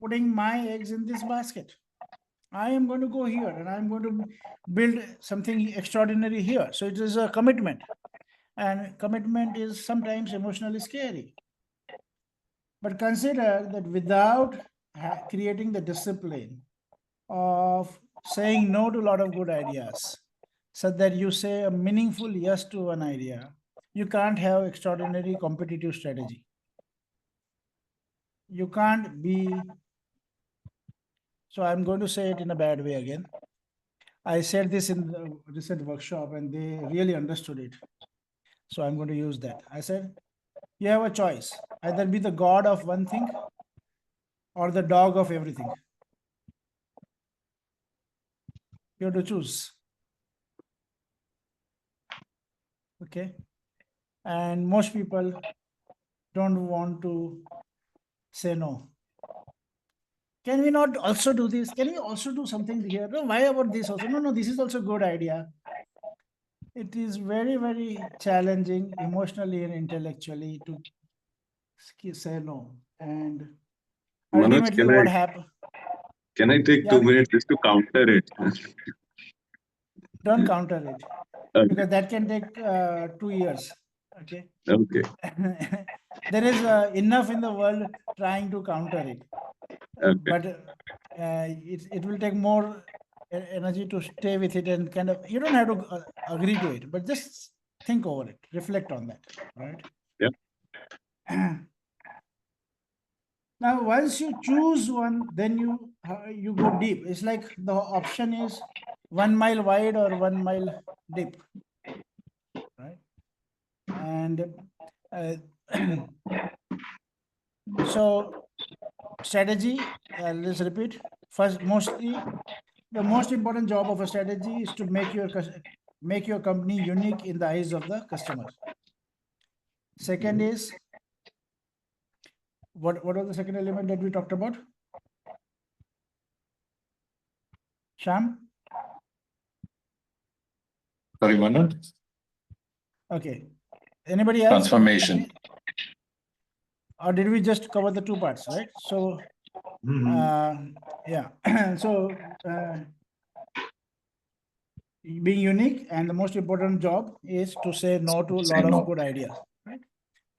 putting my eggs in this basket. I am going to go here and I'm going to build something extraordinary here. So it is a commitment. And commitment is sometimes emotionally scary. But consider that without creating the discipline of saying no to a lot of good ideas, so that you say a meaningful yes to an idea, you can't have extraordinary competitive strategy. You can't be, so I'm going to say it in a bad way again. I said this in the recent workshop and they really understood it. So I'm going to use that. I said, you have a choice, either be the god of one thing or the dog of everything. You have to choose. Okay. And most people don't want to say no. Can we not also do this? Can we also do something here? No, why about this also? No, this is also a good idea. It is very, very challenging emotionally and intellectually to say no. And ultimately, Manoj, what happens? can I take 2 minutes just to counter it? Don't counter it, because that can take 2 years. Okay. Okay. There is enough in the world trying to counter it. Okay. But it will take more energy to stay with it, and kind of, you don't have to agree to it, but just think over it, reflect on that, right? Yeah. Now, once you choose one, then you go deep. It's like the option is 1 mile wide or 1 mile deep, right? And so strategy, let's repeat. First, the most important job of a strategy is to make your company unique in the eyes of the customer. Second is, what was the second element that we talked about? Sham? Sorry, Manoj. Okay. Anybody else? Transformation. Or did we just cover the 2 parts, right? So, yeah. So, being unique, and the most important job is to say no to a lot of good ideas, right?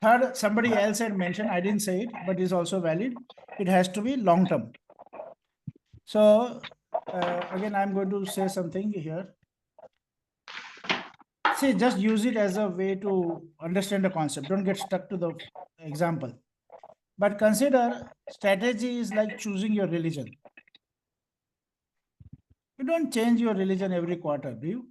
Third, somebody else had mentioned, I didn't say it, but it's also valid. It has to be long term. So again, I'm going to say something here. See, just use it as a way to understand the concept. Don't get stuck to the example. But consider strategy is like choosing your religion. You don't change your religion every quarter, do you?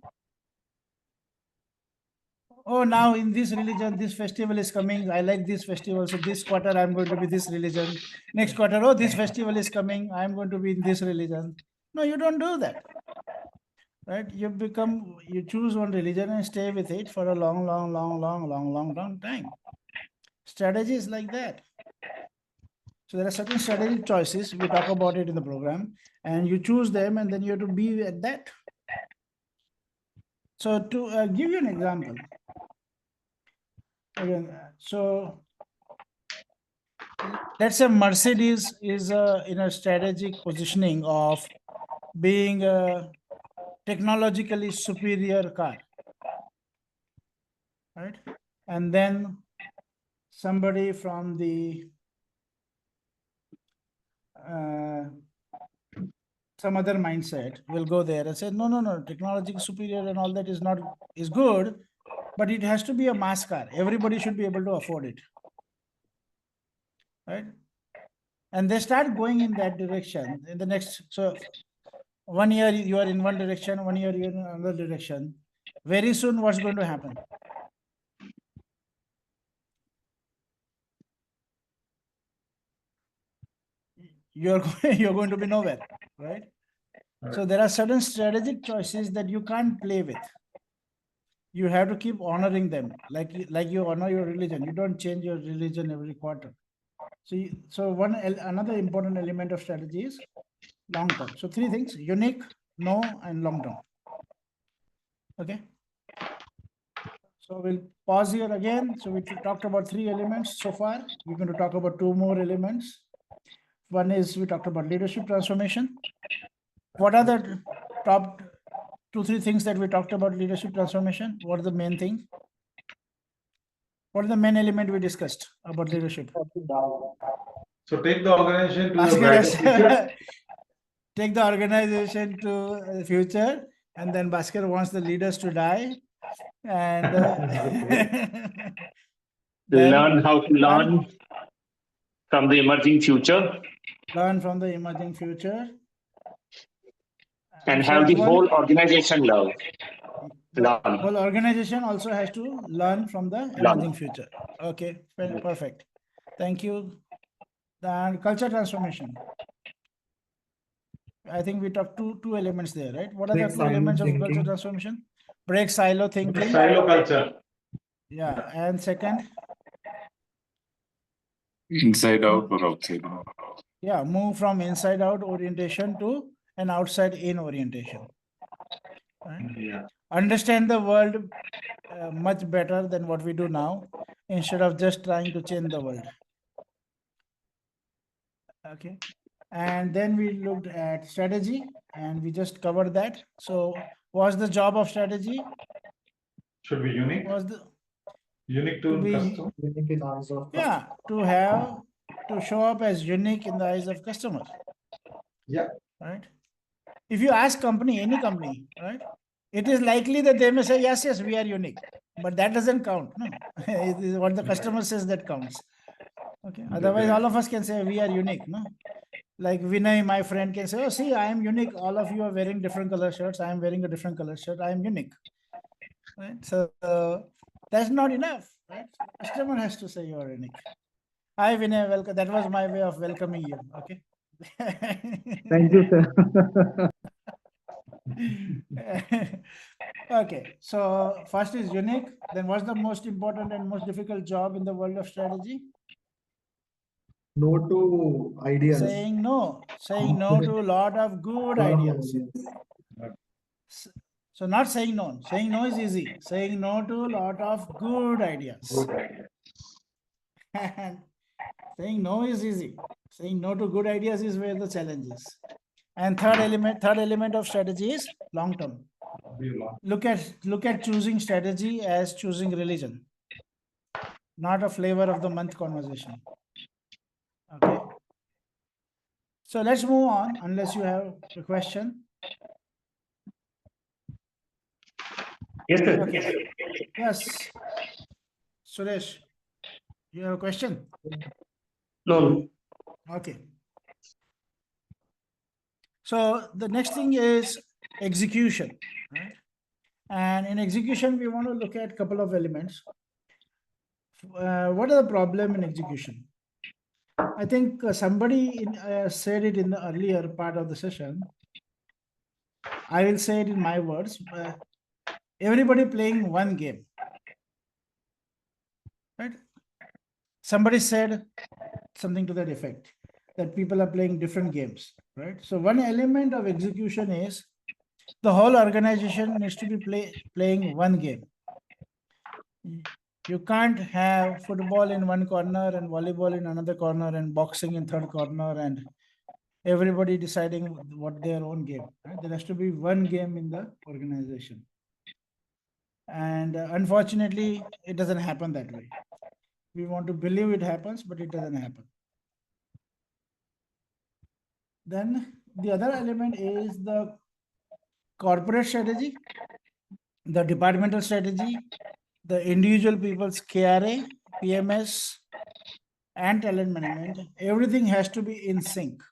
Oh, now in this religion, this festival is coming. I like this festival. So this quarter, I'm going to be this religion. Next quarter, oh, this festival is coming. I'm going to be in this religion. No, you don't do that. Right? You choose one religion and stay with it for a long time. Strategy is like that. So there are certain strategic choices. We talk about it in the program, and you choose them, and then you have to be at that. So to give you an example, again, so let's say Mercedes is in a strategic positioning of being a technologically superior car, right? And then somebody from the some other mindset will go there and say, no, technology superior and all that is good, but it has to be a mass car. Everybody should be able to afford it, right? And they start going in that direction in the next. So 1 year you are in one direction, 1 year you're in another direction. Very soon, what's going to happen? You're going to be nowhere, right? So there are certain strategic choices that you can't play with. You have to keep honoring them, like you honor your religion. You don't change your religion every quarter. So another important element of strategy is long term. So 3 things: unique, no, and long term. Okay. So we'll pause here again. So we talked about 3 elements so far. We're going to talk about 2 more elements. One is we talked about leadership transformation. What are the top 2-3 things that we talked about leadership transformation? What are the main things? What is the main element we discussed about leadership? So take the organization to the brighter future. Take the organization to the future, and then Bhaskar wants the leaders to die. And learn how to learn from the emerging future. Learn from the emerging future. And have the whole organization learn. The whole organization also has to learn from the emerging future. Okay, perfect. Thank you. Then culture transformation. I think we talked two elements there, right? What are the 2 elements of culture transformation? Break silo thinking. Silo culture. Yeah, and second? Inside out or outside? Yeah, move from inside out orientation to an outside in orientation. Right? Yeah. Understand the world much better than what we do now, instead of just trying to change the world. Okay. And then we looked at strategy, and we just covered that. So what's the job of strategy? Should be unique. Unique to customer. Unique in eyes of Yeah, to show up as unique in the eyes of customers. Yeah. Right. If you ask any company, right, it is likely that they may say, yes, we are unique, but that doesn't count. No, it is what the customer says that counts. Okay. Otherwise, all of us can say we are unique. No, like Vinay, my friend, can say, oh, see, I am unique. All of you are wearing different color shirts. I am wearing a different color shirt. I am unique. Right. So that's not enough. Right. Customer has to say you are unique. Hi, Vinay. Welcome. That was my way of welcoming you. Okay. Thank you, sir. Okay, so first is unique. Then what's the most important and most difficult job in the world of strategy? no to ideas. Saying no to a lot of good ideas. So not saying no. Saying no is easy. Saying no to a lot of good ideas. And saying no is easy. Saying no to good ideas is where the challenge is. And third element of strategy is long term. Look at choosing strategy as choosing religion, not a flavor of the month conversation. Okay. So let's move on, unless you have a question. Yes, sir. Okay. Yes. Suresh, you have a question? No. Okay. So the next thing is execution, right? And in execution, we want to look at a couple of elements. What are the problem in execution? I think somebody said it in the earlier part of the session. I will say it in my words. Everybody playing one game, right? Somebody said something to that effect, that people are playing different games, right? So one element of execution is the whole organization needs to be playing one game. You can't have football in one corner and volleyball in another corner and boxing in third corner and everybody deciding what their own game, right? There has to be one game in the organization. And unfortunately, it doesn't happen that way. We want to believe it happens, but it doesn't happen. Then the other element is the corporate strategy, the departmental strategy, the individual people's KRA, PMS, and talent management. Everything has to be in sync.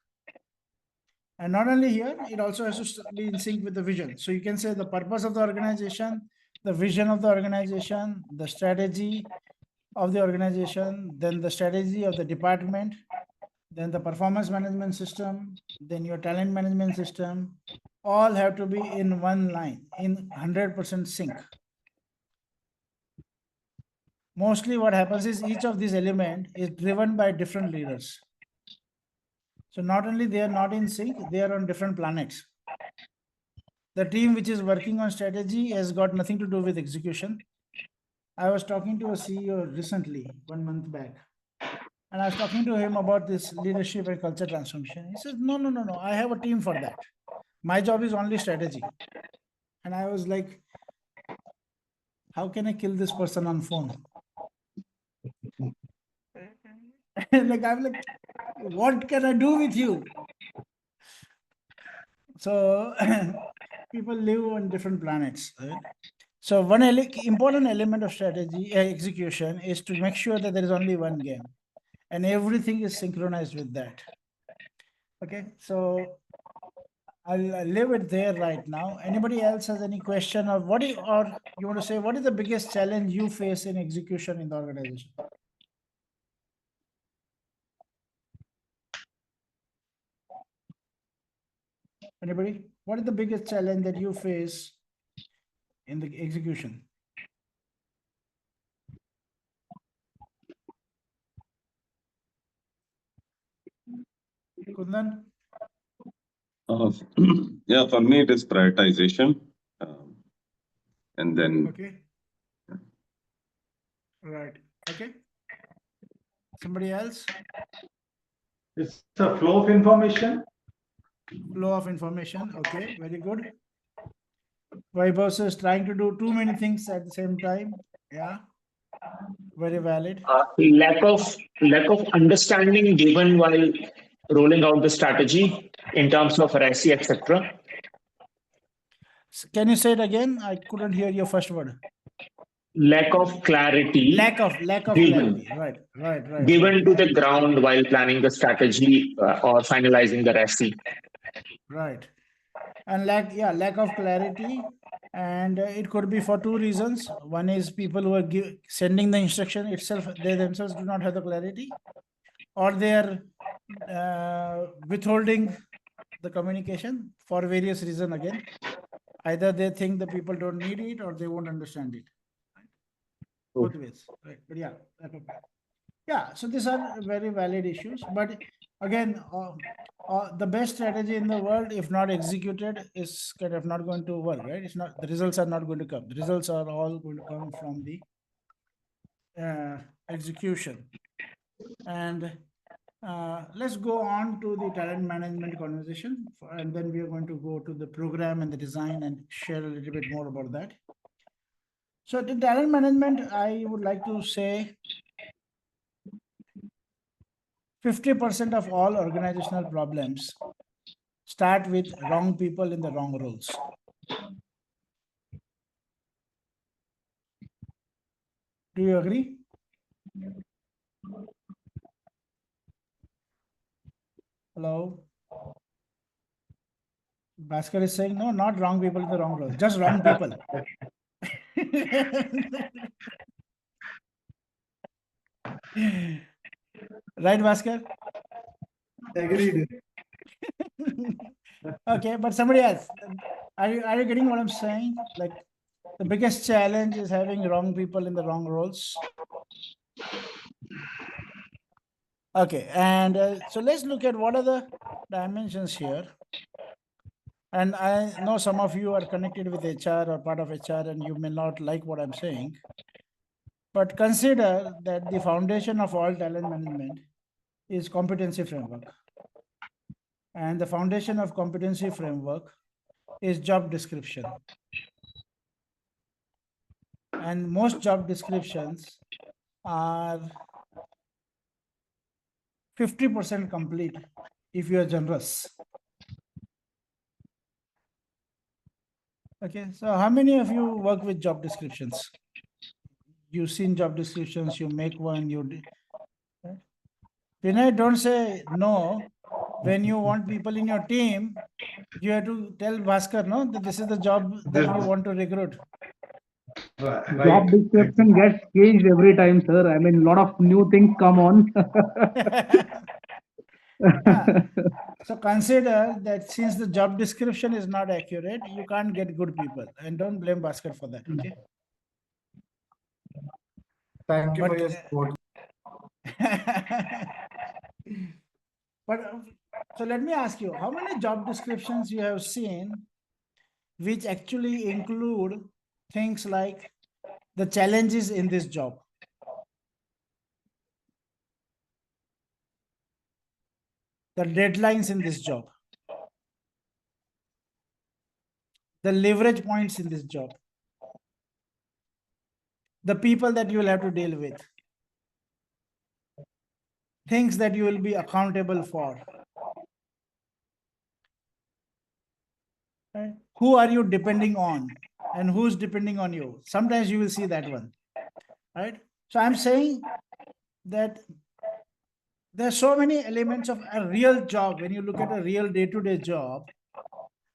And not only here, it also has to be in sync with the vision. So you can say the purpose of the organization, the vision of the organization, the strategy of the organization, then the strategy of the department, then the performance management system, then your talent management system, all have to be in one line, in 100% sync. Mostly what happens is each of these elements is driven by different leaders. So not only they are not in sync, they are on different planets. The team which is working on strategy has got nothing to do with execution. I was talking to a CEO recently, 1 month back, and I was talking to him about this leadership and culture transformation. He says, no, I have a team for that. My job is only strategy. And I was like, how can I kill this person on phone? Like, I'm like, what can I do with you? So people live on different planets, right? So one important element of strategy execution is to make sure that there is only one game and everything is synchronized with that. Okay, so I'll leave it there right now. Anybody else has any question or or you want to say what is the biggest challenge you face in execution in the organization? Anybody? What is the biggest challenge that you face in the execution? Kundan? Yeah, for me it is prioritization, and then Okay. Right. Okay. Somebody else? It's a flow of information. Flow of information. Okay. Very good. Vaibhav says trying to do too many things at the same time. Yeah. Very valid. Lack of understanding given while rolling out the strategy in terms of RACI, etc. Can you say it again? I couldn't hear your first word. Lack of clarity. Lack of clarity. Right. Given to the ground while planning the strategy or finalizing the RACI. Right. And lack of clarity. And it could be for two reasons. One is people who are sending the instruction itself, they themselves do not have the clarity, or they are withholding the communication for various reasons again. Either they think the people don't need it or they won't understand it. Both ways, right? But yeah, so these are very valid issues. But again, the best strategy in the world, if not executed, is kind of not going to work, right? It's not, the results are not going to come. The results are all going to come from the execution. And let's go on to the talent management conversation, and then we are going to go to the program and the design and share a little bit more about that. So the talent management, I would like to say 50% of all organizational problems start with wrong people in the wrong roles. Do you agree? Hello? Bhaskar is saying, no, not wrong people in the wrong role, just wrong people. Right, Bhaskar? Agreed. Okay, but somebody else. Are you getting what I'm saying? Like the biggest challenge is having wrong people in the wrong roles. Okay, and so let's look at what are the dimensions here. And I know some of you are connected with HR or part of HR, and you may not like what I'm saying. But consider that the foundation of all talent management is competency framework. And the foundation of competency framework is job description. And most job descriptions are 50% complete if you are generous. Okay, so how many of you work with job descriptions? You've seen job descriptions, you make one, right? Vinay, don't say no. When you want people in your team, you have to tell Bhaskar, no, that this is the job that we want to recruit. Job description gets changed every time, sir. I mean, a lot of new things come on. So consider that since the job description is not accurate, you can't get good people, and don't blame Bhaskar for that. Okay. Thank you for your support. But so let me ask you, how many job descriptions you have seen which actually include things like the challenges in this job? The deadlines in this job, the leverage points in this job, the people that you will have to deal with, things that you will be accountable for. Right? Who are you depending on and who's depending on you? Sometimes you will see that one, right? So I'm saying that there are so many elements of a real job. When you look at a real day-to-day job,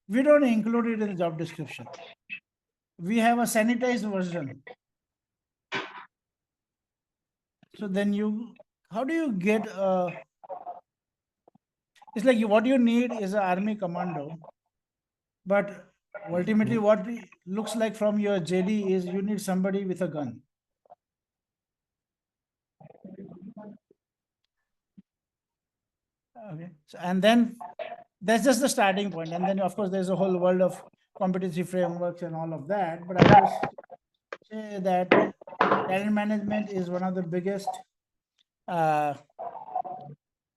we don't include it in the job description. We have a sanitized version. So then how do you get it's like what you need is an army commando, but ultimately what it looks like from your JD is you need somebody with a gun. Okay, so, and then that's just the starting point, and then of course there's a whole world of competency frameworks and all of that. But I just say that talent management is one of the biggest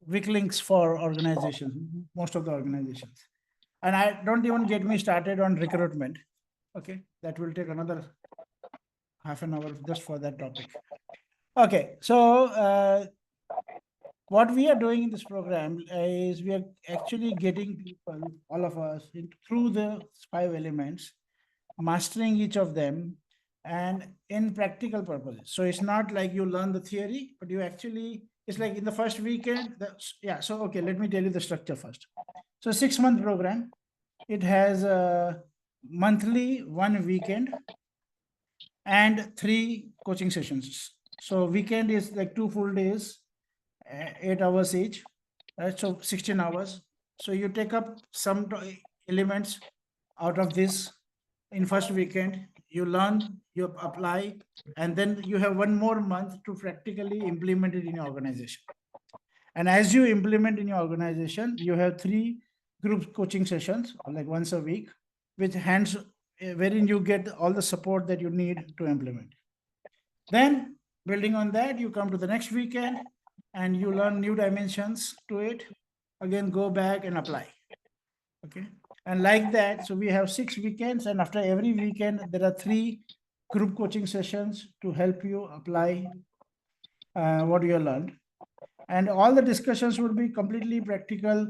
weak links for organizations, most of the organizations. And I don't even get me started on recruitment. Okay, that will take another half an hour just for that topic. Okay, so what we are doing in this program is we are actually getting people, all of us, through the 5 elements, mastering each of them, and in practical purposes. So it's not like you learn the theory, but you actually, it's like in the first weekend. So okay, let me tell you the structure first. So 6-month program, it has a monthly 1 weekend and 3 coaching sessions. So weekend is like 2 full days, 8 hours each, right? So 16 hours. So you take up some elements out of this in first weekend, you learn, you apply, and then you have 1 more month to practically implement it in your organization. And as you implement in your organization, you have 3 group coaching sessions, like once a week, with hands, wherein you get all the support that you need to implement. Then building on that, you come to the next weekend and you learn new dimensions to it. Again, go back and apply. Okay. And like that, so we have 6 weekends, and after every weekend, there are 3 group coaching sessions to help you apply what you have learned. And all the discussions would be completely practical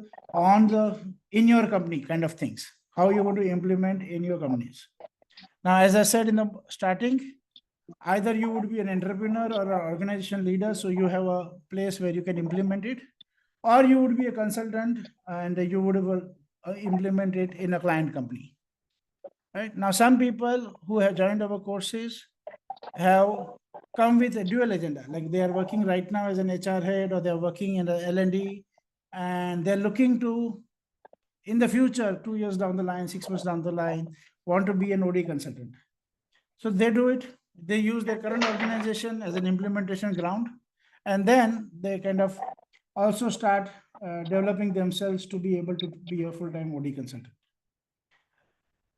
in your company kind of things, how you want to implement in your companies. Now, as I said in the starting, either you would be an entrepreneur or an organization leader, so you have a place where you can implement it, or you would be a consultant and you would implement it in a client company. Right now, some people who have joined our courses have come with a dual agenda, like they are working right now as an HR head, or they're working in the L&D, and they're looking to, in the future, 2 years down the line, 6 months down the line, want to be an OD consultant. So they do it. They use their current organization as an implementation ground, and then they kind of also start developing themselves to be able to be a full-time OD consultant.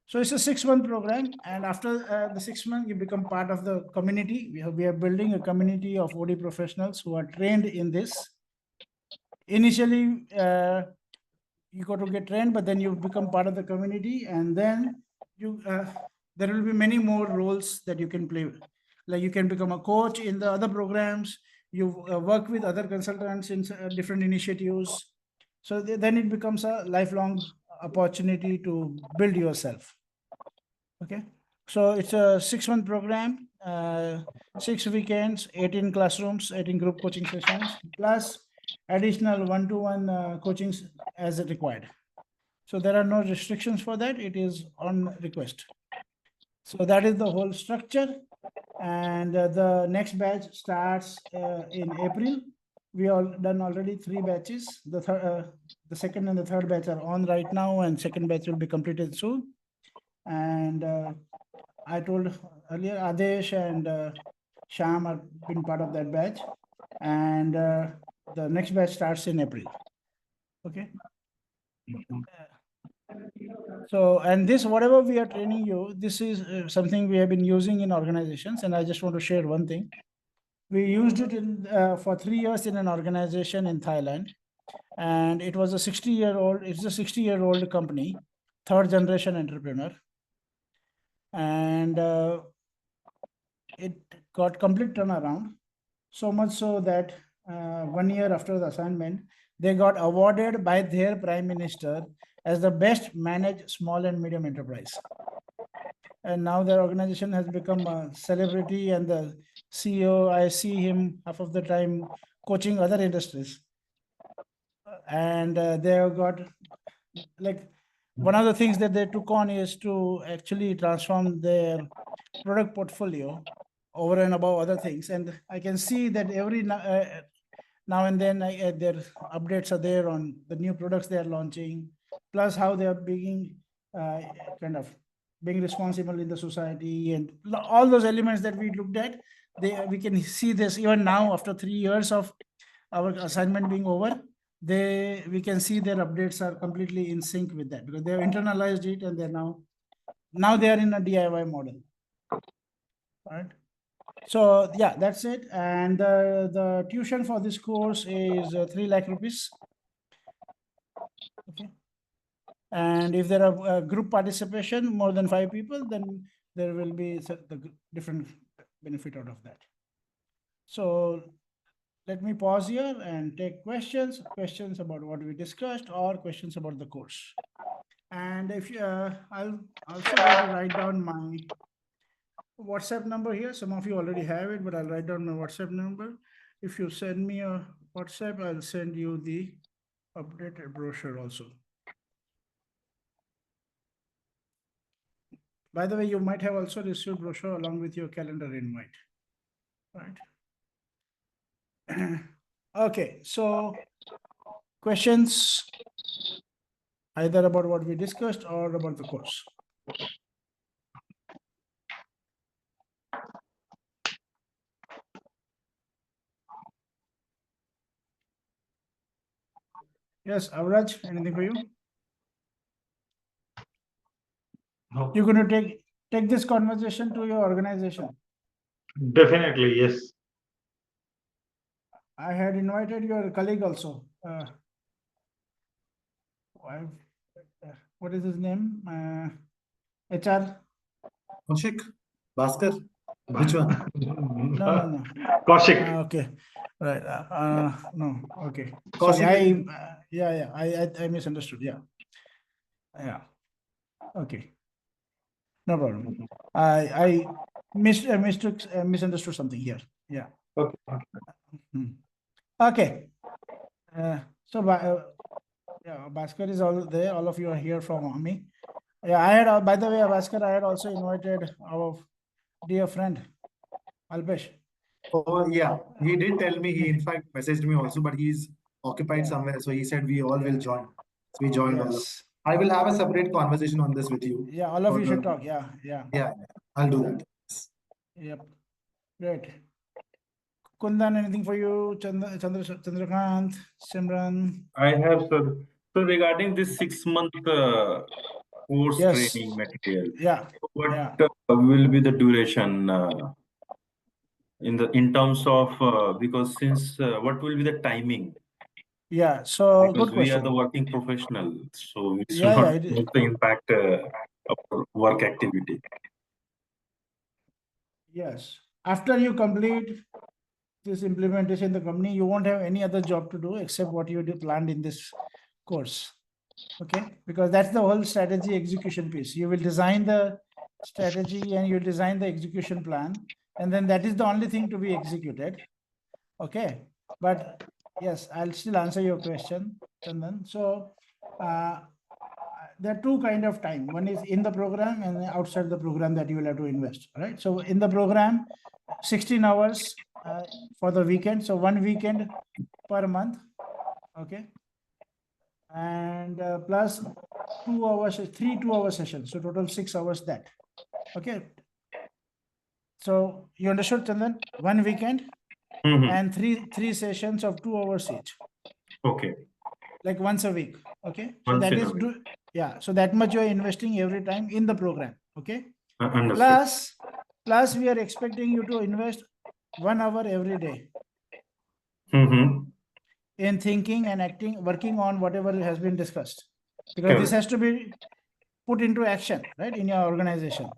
So it's a 6-month program, and after the 6 months, you become part of the community. We are building a community of OD professionals who are trained in this. Initially, you got to get trained, but then you become part of the community, and then you there will be many more roles that you can play with. Like you can become a coach in the other programs. You work with other consultants in different initiatives. So then it becomes a lifelong opportunity to build yourself. Okay, so it's a 6-month program, 6 weekends, 18 classrooms, 18 group coaching sessions, plus additional one-to-one coachings as required. So there are no restrictions for that. It is on request. So that is the whole structure. And the next batch starts in April. We all done already 3 batches. The second and the third batch are on right now, and second batch will be completed soon. And I told earlier, Adesh and Sham have been part of that batch, and the next batch starts in April. Okay. So, and this, whatever we are training you, this is something we have been using in organizations, and I just want to share one thing. We used it for 3 years in an organization in Thailand, and it was a 60-year-old. It's a 60-year-old company, 3rd generation entrepreneur, and it got complete turnaround. So much so that 1 year after the assignment, they got awarded by their prime minister as the best managed small and medium enterprise. And now their organization has become a celebrity, and the CEO, I see him half of the time coaching other industries. And they have got, like, one of the things that they took on is to actually transform their product portfolio over and above other things. And I can see that every now and then their updates are there on the new products they are launching, plus how they are being kind of being responsible in the society, and all those elements that we looked at. We can see this even now after 3 years of our assignment being over. We can see their updates are completely in sync with that, because they have internalized it, and they're now they are in a DIY model. Right. So yeah, that's it. And the tuition for this course is 3 lakh rupees. Okay. And if there are group participation, more than 5 people, then there will be the different benefit out of that. So let me pause here and take questions about what we discussed, or questions about the course. And if I'll also going to write down my WhatsApp number here. Some of you already have it, but I'll write down my WhatsApp number. If you send me a WhatsApp, I'll send you the updated brochure also. By the way, you might have also received brochure along with your calendar invite. Right. Okay, so questions either about what we discussed or about the course. Yes, Avraj, anything for you? No. You're going to take this conversation to your organization. Definitely, yes. I had invited your colleague also. What is his name? HR? Kaushik? Bhaskar? Which one? No. Kaushik. Okay. Right. No. Okay. Kaushik. Sorry, I misunderstood. Yeah. Okay. No problem. I misunderstood something here. Yeah. Okay. Okay. So, yeah, Bhaskar is all there. All of you are here from Army. Yeah, I had, by the way, Bhaskar, I had also invited our dear friend, Alpesh. Oh, yeah. He did tell me. He, in fact, messaged me also, but he's occupied somewhere. So he said we all will join. So we joined all of. Yes. I will have a separate conversation on this with you. Yeah, all of you should talk. Yeah, yeah. Yeah, I'll do that. Yep. Great. Kundan, anything for you? Chandrakant, Simran? I have, sir. So regarding this 6 month course Yes. training material, Yeah. what Yeah. will be the duration in terms of because since what will be the timing? Yeah. So Because good we are question. the working professional, so we should Yeah, not yeah. also impact our work activity. Yes. After you complete this implementation in the company, you won't have any other job to do except what you planned in this course. Okay, because that's the whole strategy execution piece. You will design the strategy and you design the execution plan, and then that is the only thing to be executed. Okay, but yes, I'll still answer your question, Chandan. So there are two kind of time. One is in the program and outside the program that you will have to invest, right? So in the program, 16 hours for the weekend. So one weekend per month. Okay. And plus 2 hours, 3 2-hour sessions. So total 6 hours that. Okay. So you understood, Chandan? One weekend and three sessions of 2 hours each. Okay. Like once a week. Okay. So Once that in a is week. yeah. So that much you are investing every time in the program. Okay. Understood. Plus we are expecting you to invest 1 hour every day in thinking and acting, working on whatever has been discussed. Because this has to be put into action, right, in your organization.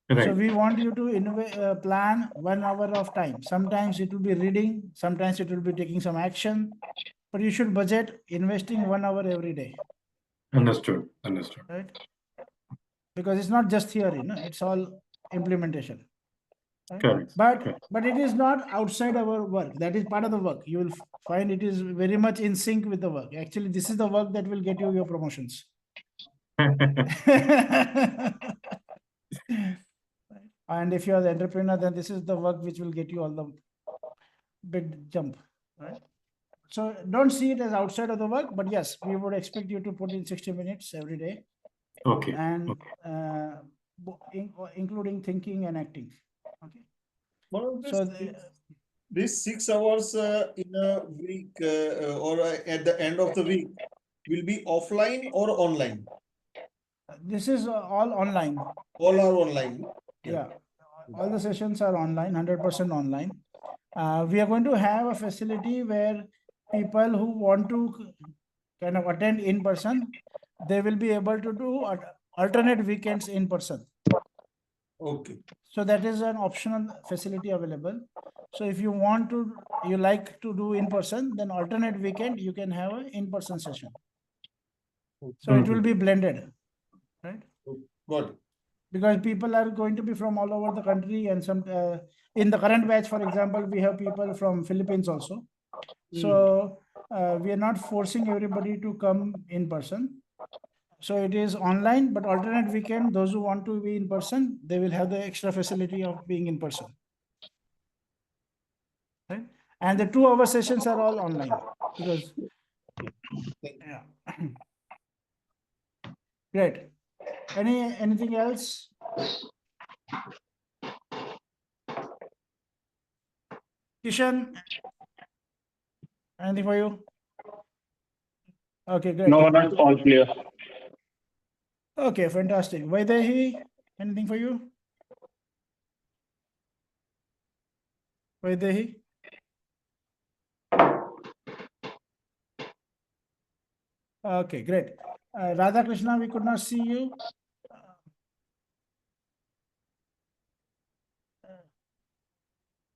Right. So we want you to plan 1 hour of time. Sometimes it will be reading, sometimes it will be taking some action, but you should budget investing 1 hour every day. Understood. Understood. Right? Because it's not just theory, no, it's all implementation. Right? Correct. But it is not outside our work. That is part of the work. You will find it is very much in sync with the work. Actually, this is the work that will get you your promotions. And if you are the entrepreneur, then this is the work which will get you all the big jump, right? So don't see it as outside of the work, but yes, we would expect you to put in 60 minutes every day. Okay. And including thinking and acting. Okay. So this 6 hours in a week or at the end of the week will be offline or online? This is all online. All are online. Yeah. All the sessions are online, 100% online. We are going to have a facility where people who want to kind of attend in person, they will be able to do alternate weekends in person. Okay. So that is an optional facility available. So if you want to, you like to do in person, then alternate weekend, you can have an in-person session. So it will be blended, right? Got it. Because people are going to be from all over the country, and some in the current batch, for example, we have people from Philippines also. So we are not forcing everybody to come in person. So it is online, but alternate weekend, those who want to be in person, they will have the extra facility of being in person. Right? And the 2-hour sessions are all online because, yeah. Great. Anything else? Kishan, anything for you? Okay, great. No, not all clear. Okay, fantastic. Vaidehi, anything for you? Vaidehi? Okay, great. Radha Krishna, we could not see you.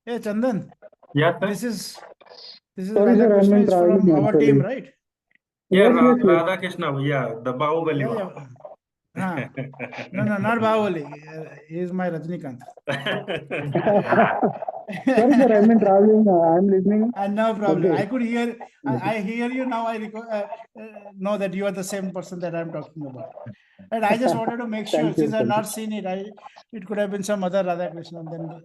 Hey, Chandan. Yeah, sir. This is Sorry, Radha sir, Krishna I'm is from traveling our actually. team, right? Yeah, Yes, yes, yes. Radha Krishna. Yeah, the Bahubali. Yeah, No, not Bahubali. He is my Rajnikant. Sorry, sir, I'm in traveling. I'm listening. No problem. Okay. I could hear. I hear you now. I know that you are the same person that I'm talking about. And I just wanted to make sure, Thank you, since I've thank you. not seen it, it could have been some other Radhakrishnan. Then,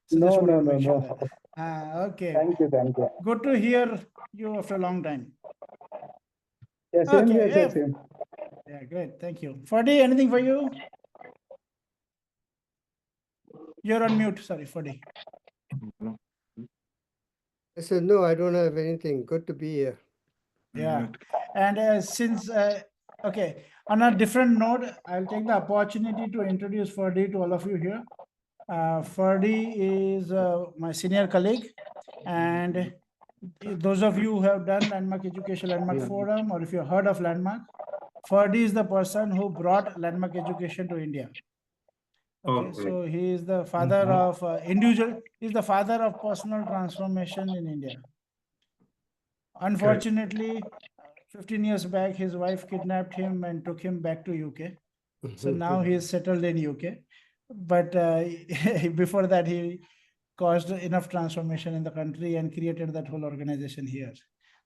so No, just wanted no, to no, make sure no. that. Okay. Thank you, thank you. Good to hear you after a long time. Yeah, same Okay. here, sir, Yeah. same. Yeah. Great. Thank you. Fadi, anything for you? You're on mute. Sorry, Fadi. I said, no, I don't have anything. Good to be here. Yeah. And since, okay, on a different note, I'll take the opportunity to introduce Ferdy to all of you here. Ferdy is my senior colleague, and those of you who have done Landmark Education, Landmark Forum, or if you've heard of Landmark, Ferdy is the person who brought Landmark Education to India. Okay, so he is the father of individual, he's the father of personal transformation in India. Unfortunately, 15 years back, his wife kidnapped him and took him back to UK. So now he is settled in UK. But before that, he caused enough transformation in the country and created that whole organization here.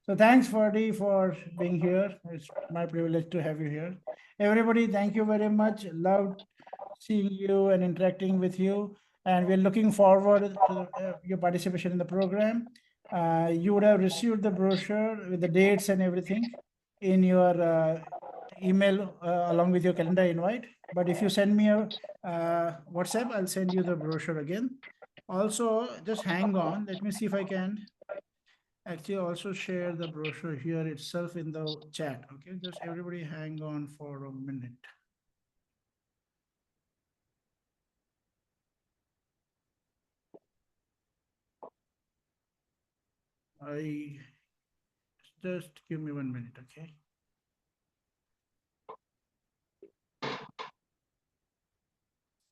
So thanks, Ferdy, for being here. It's my privilege to have you here. Everybody, thank you very much. Loved seeing you and interacting with you. And we're looking forward to your participation in the program. You would have received the brochure with the dates and everything in your email along with your calendar invite. But if you send me a WhatsApp, I'll send you the brochure again. Also, just hang on. Let me see if I can actually also share the brochure here itself in the chat. Okay, just everybody hang on for a minute. Just give me 1 minute, okay?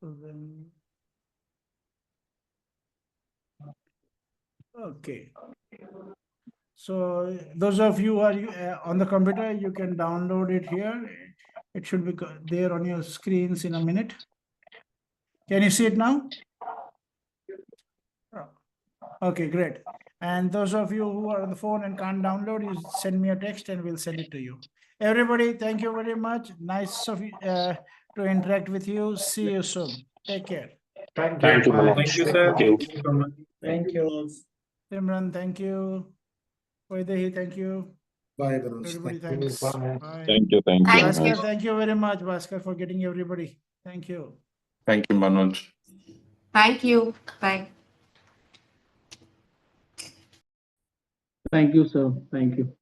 So then, okay. So those of you who are on the computer, you can download it here. It should be there on your screens in a minute. Can you see it now? Okay, great. And those of you who are on the phone and can't download, you send me a text and we'll send it to you. Everybody, thank you very much. Nice of you to interact with you. See you soon. Take care. Thank Thank you, Manoj. Thank you, sir. Thank you. Thank you, Manoj. Simran, thank you. Vaidehi, thank you. Bye, Manoj. Everybody, Thank you. thanks. Bye. Thank you. Thank you. Thank Bhaskar, you. thank you very much, Bhaskar, for getting everybody. Thank you. Thank you, Manoj. Thank you. Bye. Thank you, sir. Thank you.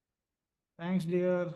Thanks, dear.